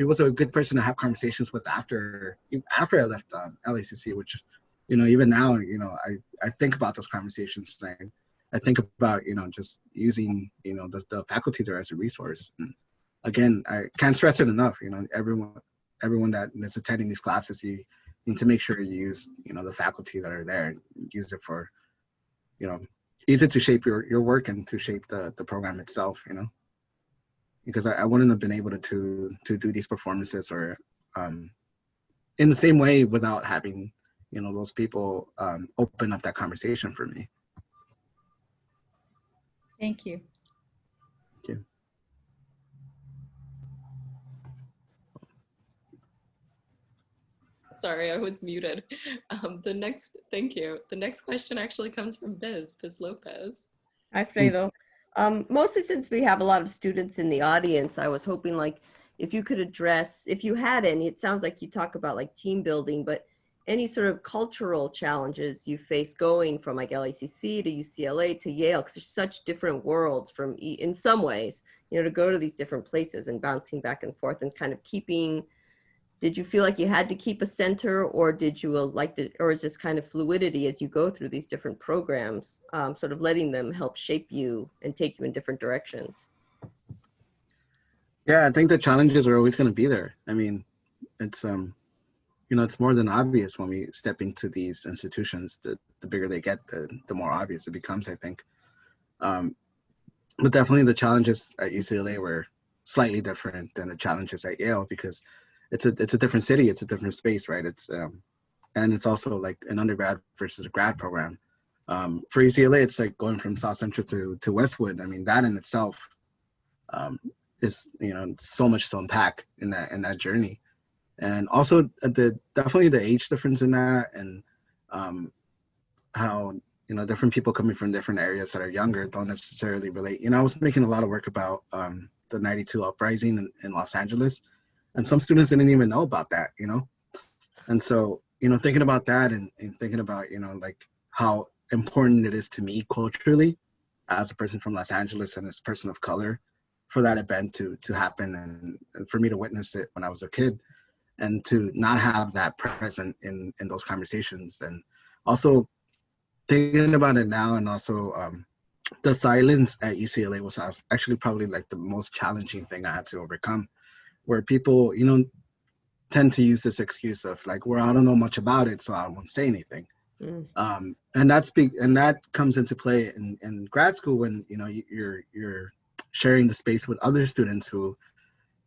was a good person to have conversations with after I left LACC, which, even now, I think about those conversations, and I think about, just using, the faculty there as a resource. And again, I can't stress it enough, everyone that is attending these classes, you need to make sure you use, the faculty that are there, and use it for, use it to shape your work and to shape the program itself, because I wouldn't have been able to do these performances or in the same way without having, those people open up that conversation for me. Thank you. Thank you. Sorry, I was muted. Thank you. The next question actually comes from Biz Lopez. Alfredo. Mostly since we have a lot of students in the audience, I was hoping like if you could address, if you had any, it sounds like you talk about like team building, but any sort of cultural challenges you face going from like LACC to UCLA to Yale, because there's such different worlds in some ways, to go to these different places and bouncing back and forth and kind of did you feel like you had to keep a center, or did you or is this kind of fluidity as you go through these different programs, sort of letting them help shape you and take you in different directions? Yeah, I think the challenges are always going to be there. I mean, it's it's more than obvious when we step into these institutions. The bigger they get, the more obvious it becomes, I think. But definitely the challenges at UCLA were slightly different than the challenges at Yale, because it's a different city, it's a different space, right? It's and it's also like an undergrad versus a grad program. For UCLA, it's like going from South Central to Westwood. I mean, that in itself is so much to unpack in that journey, and also definitely the age difference in that, and how different people coming from different areas that are younger don't necessarily relate. I was making a lot of work about the '92 uprising in Los Angeles. And some students didn't even know about that, And so, thinking about that and thinking about, like how important it is to me culturally as a person from Los Angeles and as a person of color for that event to happen, and for me to witness it when I was a kid, and to not have that present in those conversations. And also thinking about it now, and also the silence at UCLA was actually probably like the most challenging thing I had to overcome, where people, tend to use this excuse of like, well, I don't know much about it, so I won't say anything. And that comes into play in grad school when, you're sharing the space with other students who,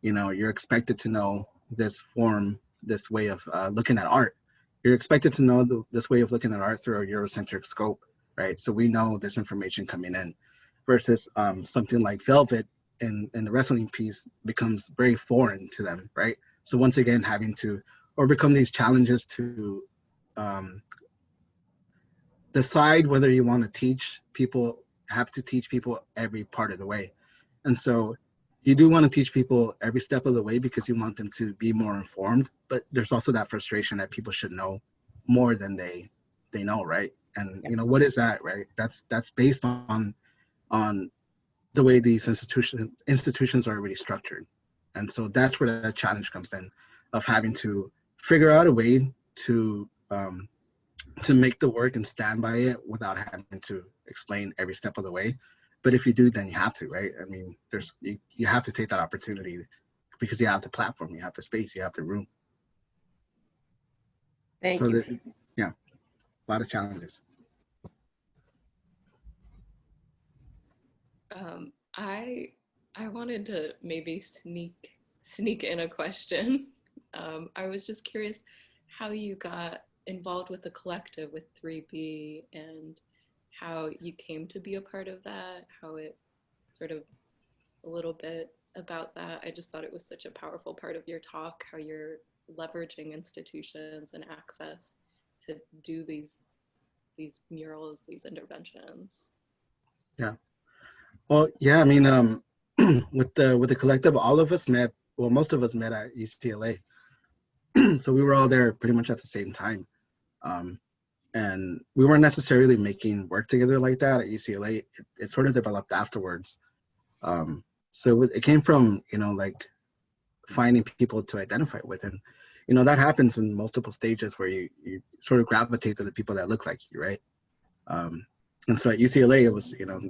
you're expected to know this way of looking at art. You're expected to know this way of looking at art through a Eurocentric scope, right? So we know this information coming in, versus something like Velvet and the wrestling piece becomes very foreign to them, right? So once again, having to overcome these challenges to decide whether you want to have to teach people every part of the way. And so you do want to teach people every step of the way because you want them to be more informed, but there's also that frustration that people should know more than they know, right? And what is that, right? That's based on the way these institutions are already structured. And so that's where that challenge comes in, of having to figure out a way to make the work and stand by it without having to explain every step of the way. But if you do, then you have to, right? I mean, you have to take that opportunity, because you have the platform, you have the space, you have the room. Thank you. A lot of challenges. I wanted to maybe sneak in a question. I was just curious how you got involved with the collective with 3B, and how you came to be a part of that, how it sort of a little bit about that. I just thought it was such a powerful part of your talk, how you're leveraging institutions and access to do these murals, these interventions. Yeah. Well, yeah, I mean, with the collective, all of us met, well, most of us met at UCLA. So we were all there pretty much at the same time. and we weren't necessarily making work together like that at UCLA. It sort of developed afterwards. So it came from, you know, like finding people to identify with, and you know that happens in multiple stages where you sort of gravitate to the people that look like you, right? And so at UCLA, it was, you know,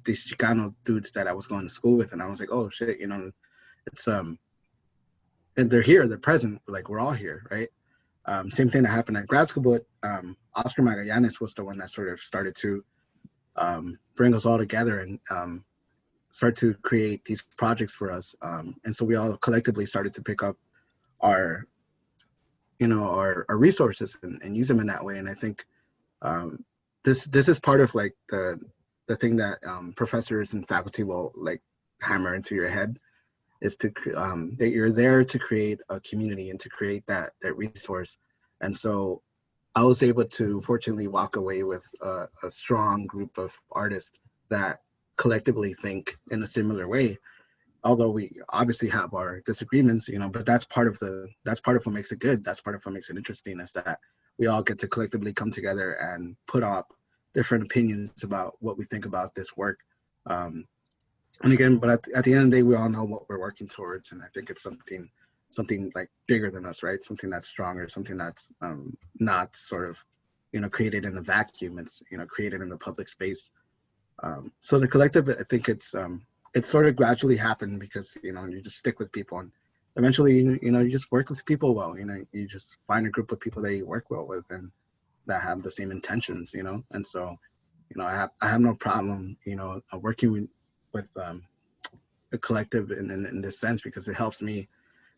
these Chicano dudes that I was going to school with, and I was like, oh shit, you know, it's and they're here, they're present, like we're all here, right? Same thing that happened at grad school, but Oscar Magallanes was the one that sort of started to bring us all together and start to create these projects for us. And so we all collectively started to pick up our, you know, our resources and use them in that way. And I think this is part of like the thing that professors and faculty will like hammer into your head, is to that you're there to create a community and to create that resource. And so I was able to fortunately walk away with a strong group of artists that collectively think in a similar way, although we obviously have our disagreements, you know, but that's part of what makes it good. That's part of what makes it interesting, is that we all get to collectively come together and put up different opinions about what we think about this work. And again, but at the end of the day, we all know what we're working towards, and I think it's something like bigger than us, right? Something that's stronger, something that's not sort of, you know, created in a vacuum. It's, you know, created in the public space. So the collective, I think it's sort of gradually happened because, you know, you just stick with people, and eventually, you know, you just work with people well. You know, you just find a group of people that you work well with and that have the same intentions, you know. And so, you know, I have no problem, you know, working with the collective in this sense, because it helps me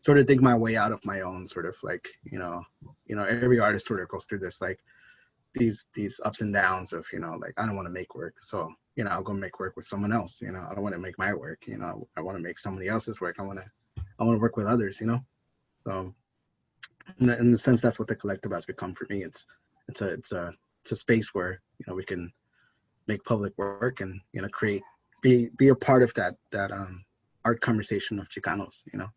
sort of dig my way out of my own sort of like, you know, every artist sort of goes through this, like these ups and downs of, you know, like, I don't want to make work, so, you know, I'll go make work with someone else. You know, I don't want to make my work, you know, I want to make somebody else's work. I want to work with others, you know. So in the sense, that's what the collective has become for me. It's a space where, you know, we can make public work and, you know, be a part of that art conversation of Chicanos, you know.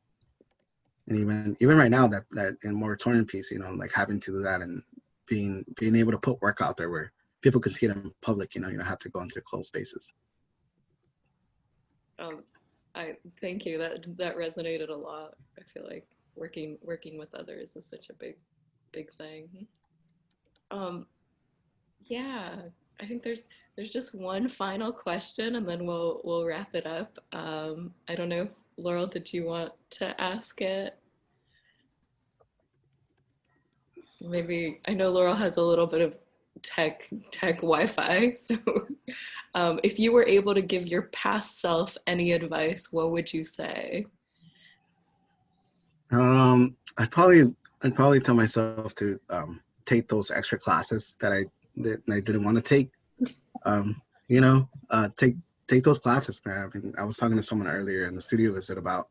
And even right now, that in moratorium piece, you know, like having to do that and being able to put work out there where people can see it in public, you know, you don't have to go into closed spaces. I thank you. That resonated a lot. I feel like working with others is such a big thing. Yeah, I think there's just one final question, and then we'll wrap it up. I don't know if Laurel, did you want to ask it? Maybe, I know Laurel has a little bit of tech Wi-Fi, so if you were able to give your past self any advice, what would you say? I'd probably tell myself to take those extra classes that I didn't want to take. You know, take those classes, man. I mean, I was talking to someone earlier in the studio visit about,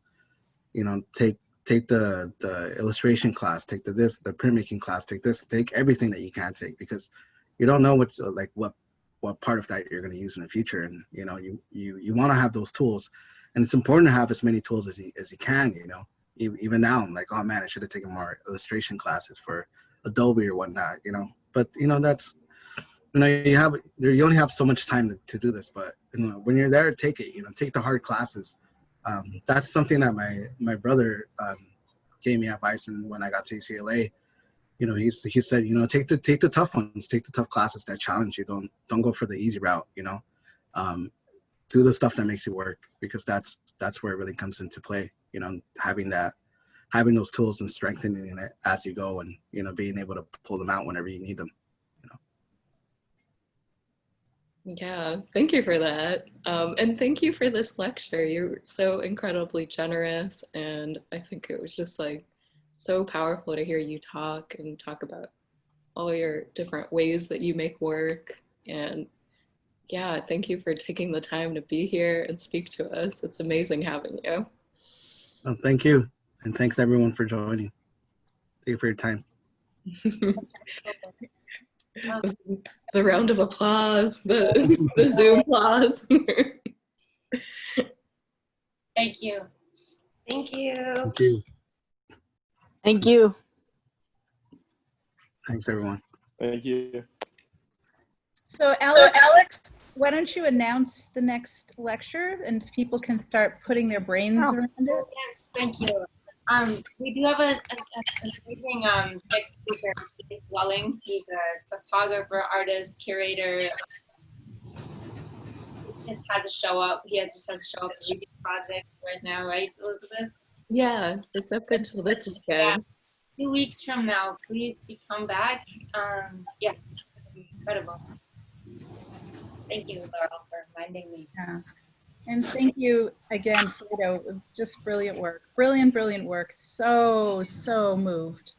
you know, take the illustration class, take the printmaking class, take everything that you can take, because you don't know what part of that you're going to use in the future. And, you know, you want to have those tools, and it's important to have as many tools as you can, you know. Even now, I'm like, oh man, I should have taken more illustration classes for Adobe or whatnot, you know. But, you know, that's, you know, you only have so much time to do this, but, you know, when you're there, take it, you know, take the hard classes. That's something that my brother gave me advice, and when I got to UCLA, you know, he said, you know, take the tough ones, take the tough classes that challenge you. Don't go for the easy route, you know. Do the stuff that makes you work, because that's where it really comes into play, you know, having those tools and strengthening it as you go, and, you know, being able to pull them out whenever you need them, you know. Yeah, thank you for that. And thank you for this lecture. You're so incredibly generous, and I think it was just like so powerful to hear you talk about all your different ways that you make work. And yeah, thank you for taking the time to be here and speak to us. It's amazing having you. Well, thank you. And thanks everyone for joining. Thank you for your time. The round of applause, the Zoom applause. Thank you. Thank you. Thank you. Thank you. Thanks everyone. Thank you. So Alex, why don't you announce the next lecture and people can start putting their brains around it? Yes, thank you. We do have an amazing guest speaker, Dave Welling. He's a photographer, artist, curator. He just has a show up. Just has a show up at Reading Project right now, right, Elizabeth? Yeah, it's up until this weekend. Yeah. 2 weeks from now, please come back. Yeah, incredible. Thank you, Laurel, for reminding me. Yeah. And thank you again, Fredo. Just brilliant work. Brilliant, brilliant work. So moved.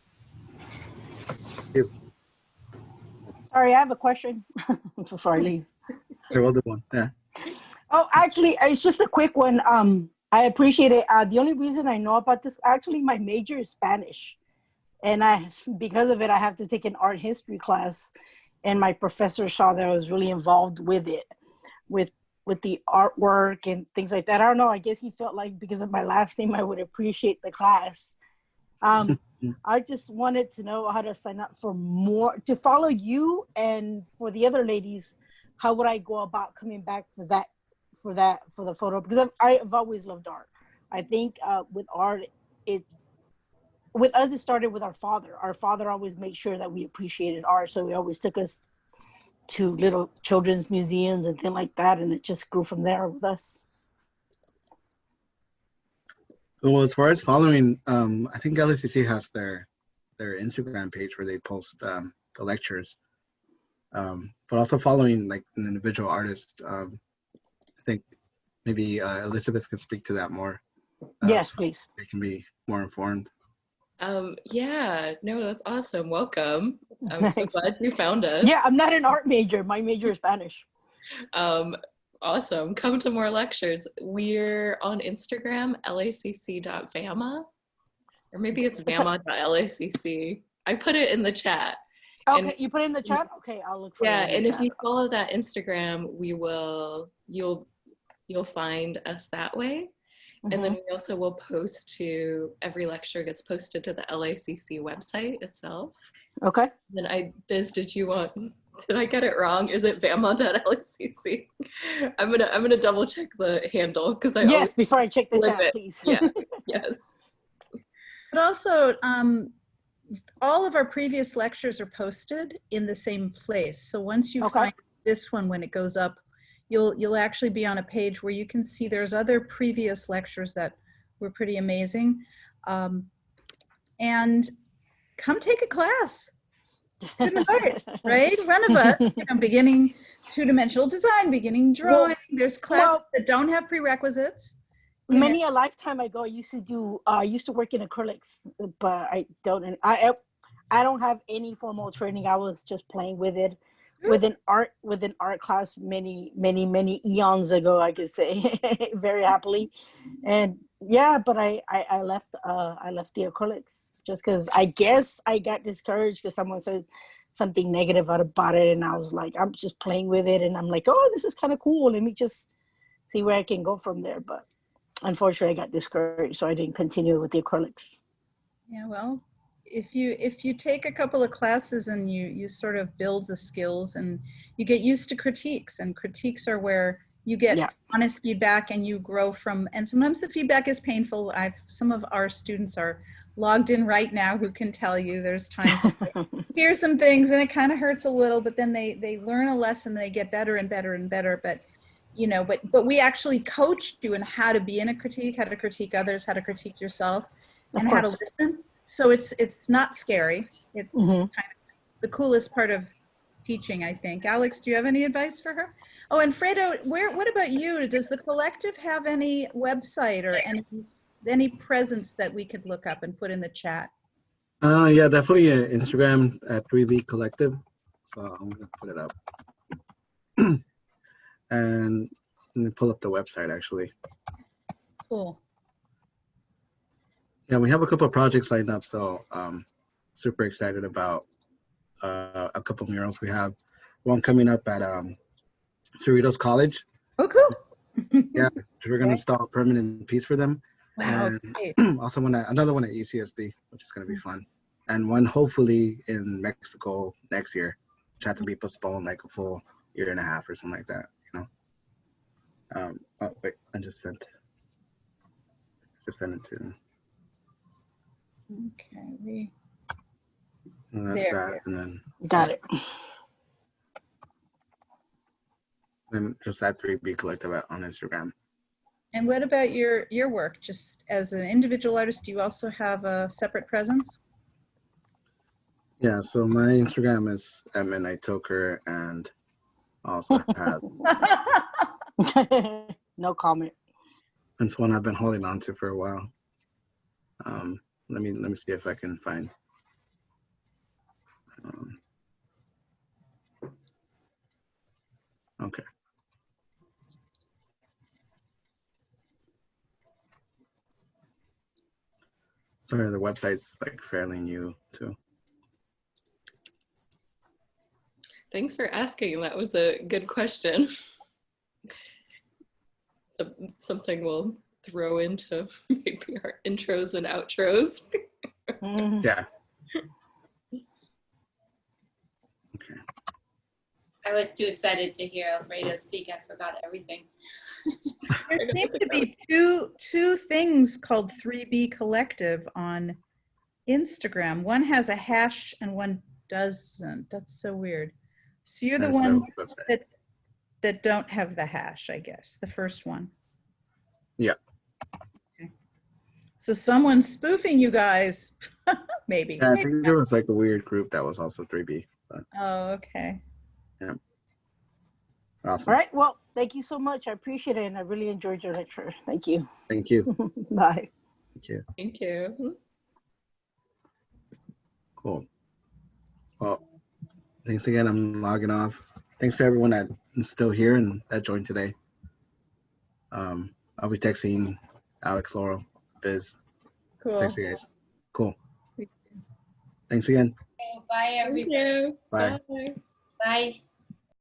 Sorry, I have a question before I leave. Here, we'll do one. Yeah. Oh, actually, it's just a quick one. I appreciate it. The only reason I know about this, actually, my major is Spanish. And because of it, I have to take an art history class. And my professor saw that I was really involved with it, with the artwork and things like that. I don't know. I guess he felt like because of my last name, I would appreciate the class. I just wanted to know how to sign up for more, to follow you, and for the other ladies, how would I go about coming back for the photo? Because I've always loved art. I think with art, with us, it started with our father. Our father always made sure that we appreciated art, so he always took us to little children's museums and things like that, and it just grew from there with us. Well, as far as following, I think LACC has their Instagram page where they post the lectures. But also following like an individual artist, I think maybe Elizabeth can speak to that more. Yes, please. They can be more informed. Yeah, no, that's awesome. Welcome. I'm so glad you found us. Yeah, I'm not an art major. My major is Spanish. Awesome. Come to more lectures. We're on Instagram, lacc.vama, or maybe it's vama.lacc. I put it in the chat. Okay, and, you put it in the chat? Okay, I'll look for it. Yeah, and chat. if you follow that Instagram, you'll find us that way. And then we also will post to, every lecture gets posted to the LACC website itself. Okay. Then did I get it wrong? Is it vama.lacc? I'm gonna double check the handle because yes, before I check the chat, please. Yeah, yes. But also, all of our previous lectures are posted in the same place. So once you find this one, when it goes up, you'll actually be on a page where you can see there's other previous lectures that were pretty amazing. And come take a class. Student art, right? One of us, beginning two-dimensional design, beginning drawing. There's classes that don't have prerequisites. Many a lifetime ago, I used to work in acrylics, but I don't have any formal training. I was just playing with it. With an art class many eons ago, I could say, very happily. And yeah, but I left the acrylics just because I guess I got discouraged because someone said something negative about it, and I was like, I'm just playing with it, and I'm like, oh, this is kind of cool, let me just see where I can go from there. But unfortunately I got discouraged, so I didn't continue with the acrylics. Yeah, well, if you take a couple of classes and you sort of build the skills and you get used to critiques, and critiques are where you get honest feedback and you grow from, and sometimes the feedback is painful. Some of our students are logged in right now who can tell you there's times when hear some things and it kind of hurts a little, but then they learn a lesson, they get better and better and better. But but we actually coach you in how to be in a critique, how to critique others, how to critique yourself, and how to listen. So it's not scary. It's kind of the coolest part of teaching, I think. Alex, do you have any advice for her? Oh, and Fredo, what about you? Does the collective have any website or any presence that we could look up and put in the chat? Yeah, definitely Instagram at 3V Collective. So I'm gonna put it up. And let me pull up the website actually. Cool. Yeah, we have a couple of projects lined up, so super excited about a couple of murals. We have one coming up at Cerritos College. Oh, cool. Yeah, we're going to install a permanent piece for them. Wow. And also another one at ECSD, which is going to be fun. And one hopefully in Mexico next year, which had to be postponed like a full year and a half or something like that, you know. Oh, wait, I just sent it to. Okay, And that's There, that, there. and then Got it. just that 3B collective on Instagram. And what about your work? Just as an individual artist, do you also have a separate presence? Yeah, so my Instagram is @midnighttoker, and I also have No comment. it's one I've been holding on to for a while. Let me see if I can find. Okay. Sorry, the website's like fairly new too. Thanks for asking. That was a good question. Something we'll throw into maybe our intros and outros. Yeah. Okay. I was too excited to hear Alfredo speak. I forgot everything. There seem to be two things called 3B Collective on Instagram. One has a hash and one doesn't. That's so weird. So you're the There's ones the website. that don't have the hash, I guess, the first one. Yeah. Okay. So someone's spoofing you guys. Maybe. Yeah, I Maybe think not. there was like a weird group that was also 3B. But Oh, okay. yeah. Awesome. All right. Well, thank you so much. I appreciate it, and I really enjoyed your lecture. Thank you. Thank you. Bye. Thank you. Thank you. Cool. Well, thanks again. I'm logging off. Thanks to everyone that is still here and that joined today. I'll be texting Alex, Laurel, Biz. Cool. Thanks, you guys. Cool. Thanks again. Okay, bye, Thank everybody. you. Bye. Bye. Bye.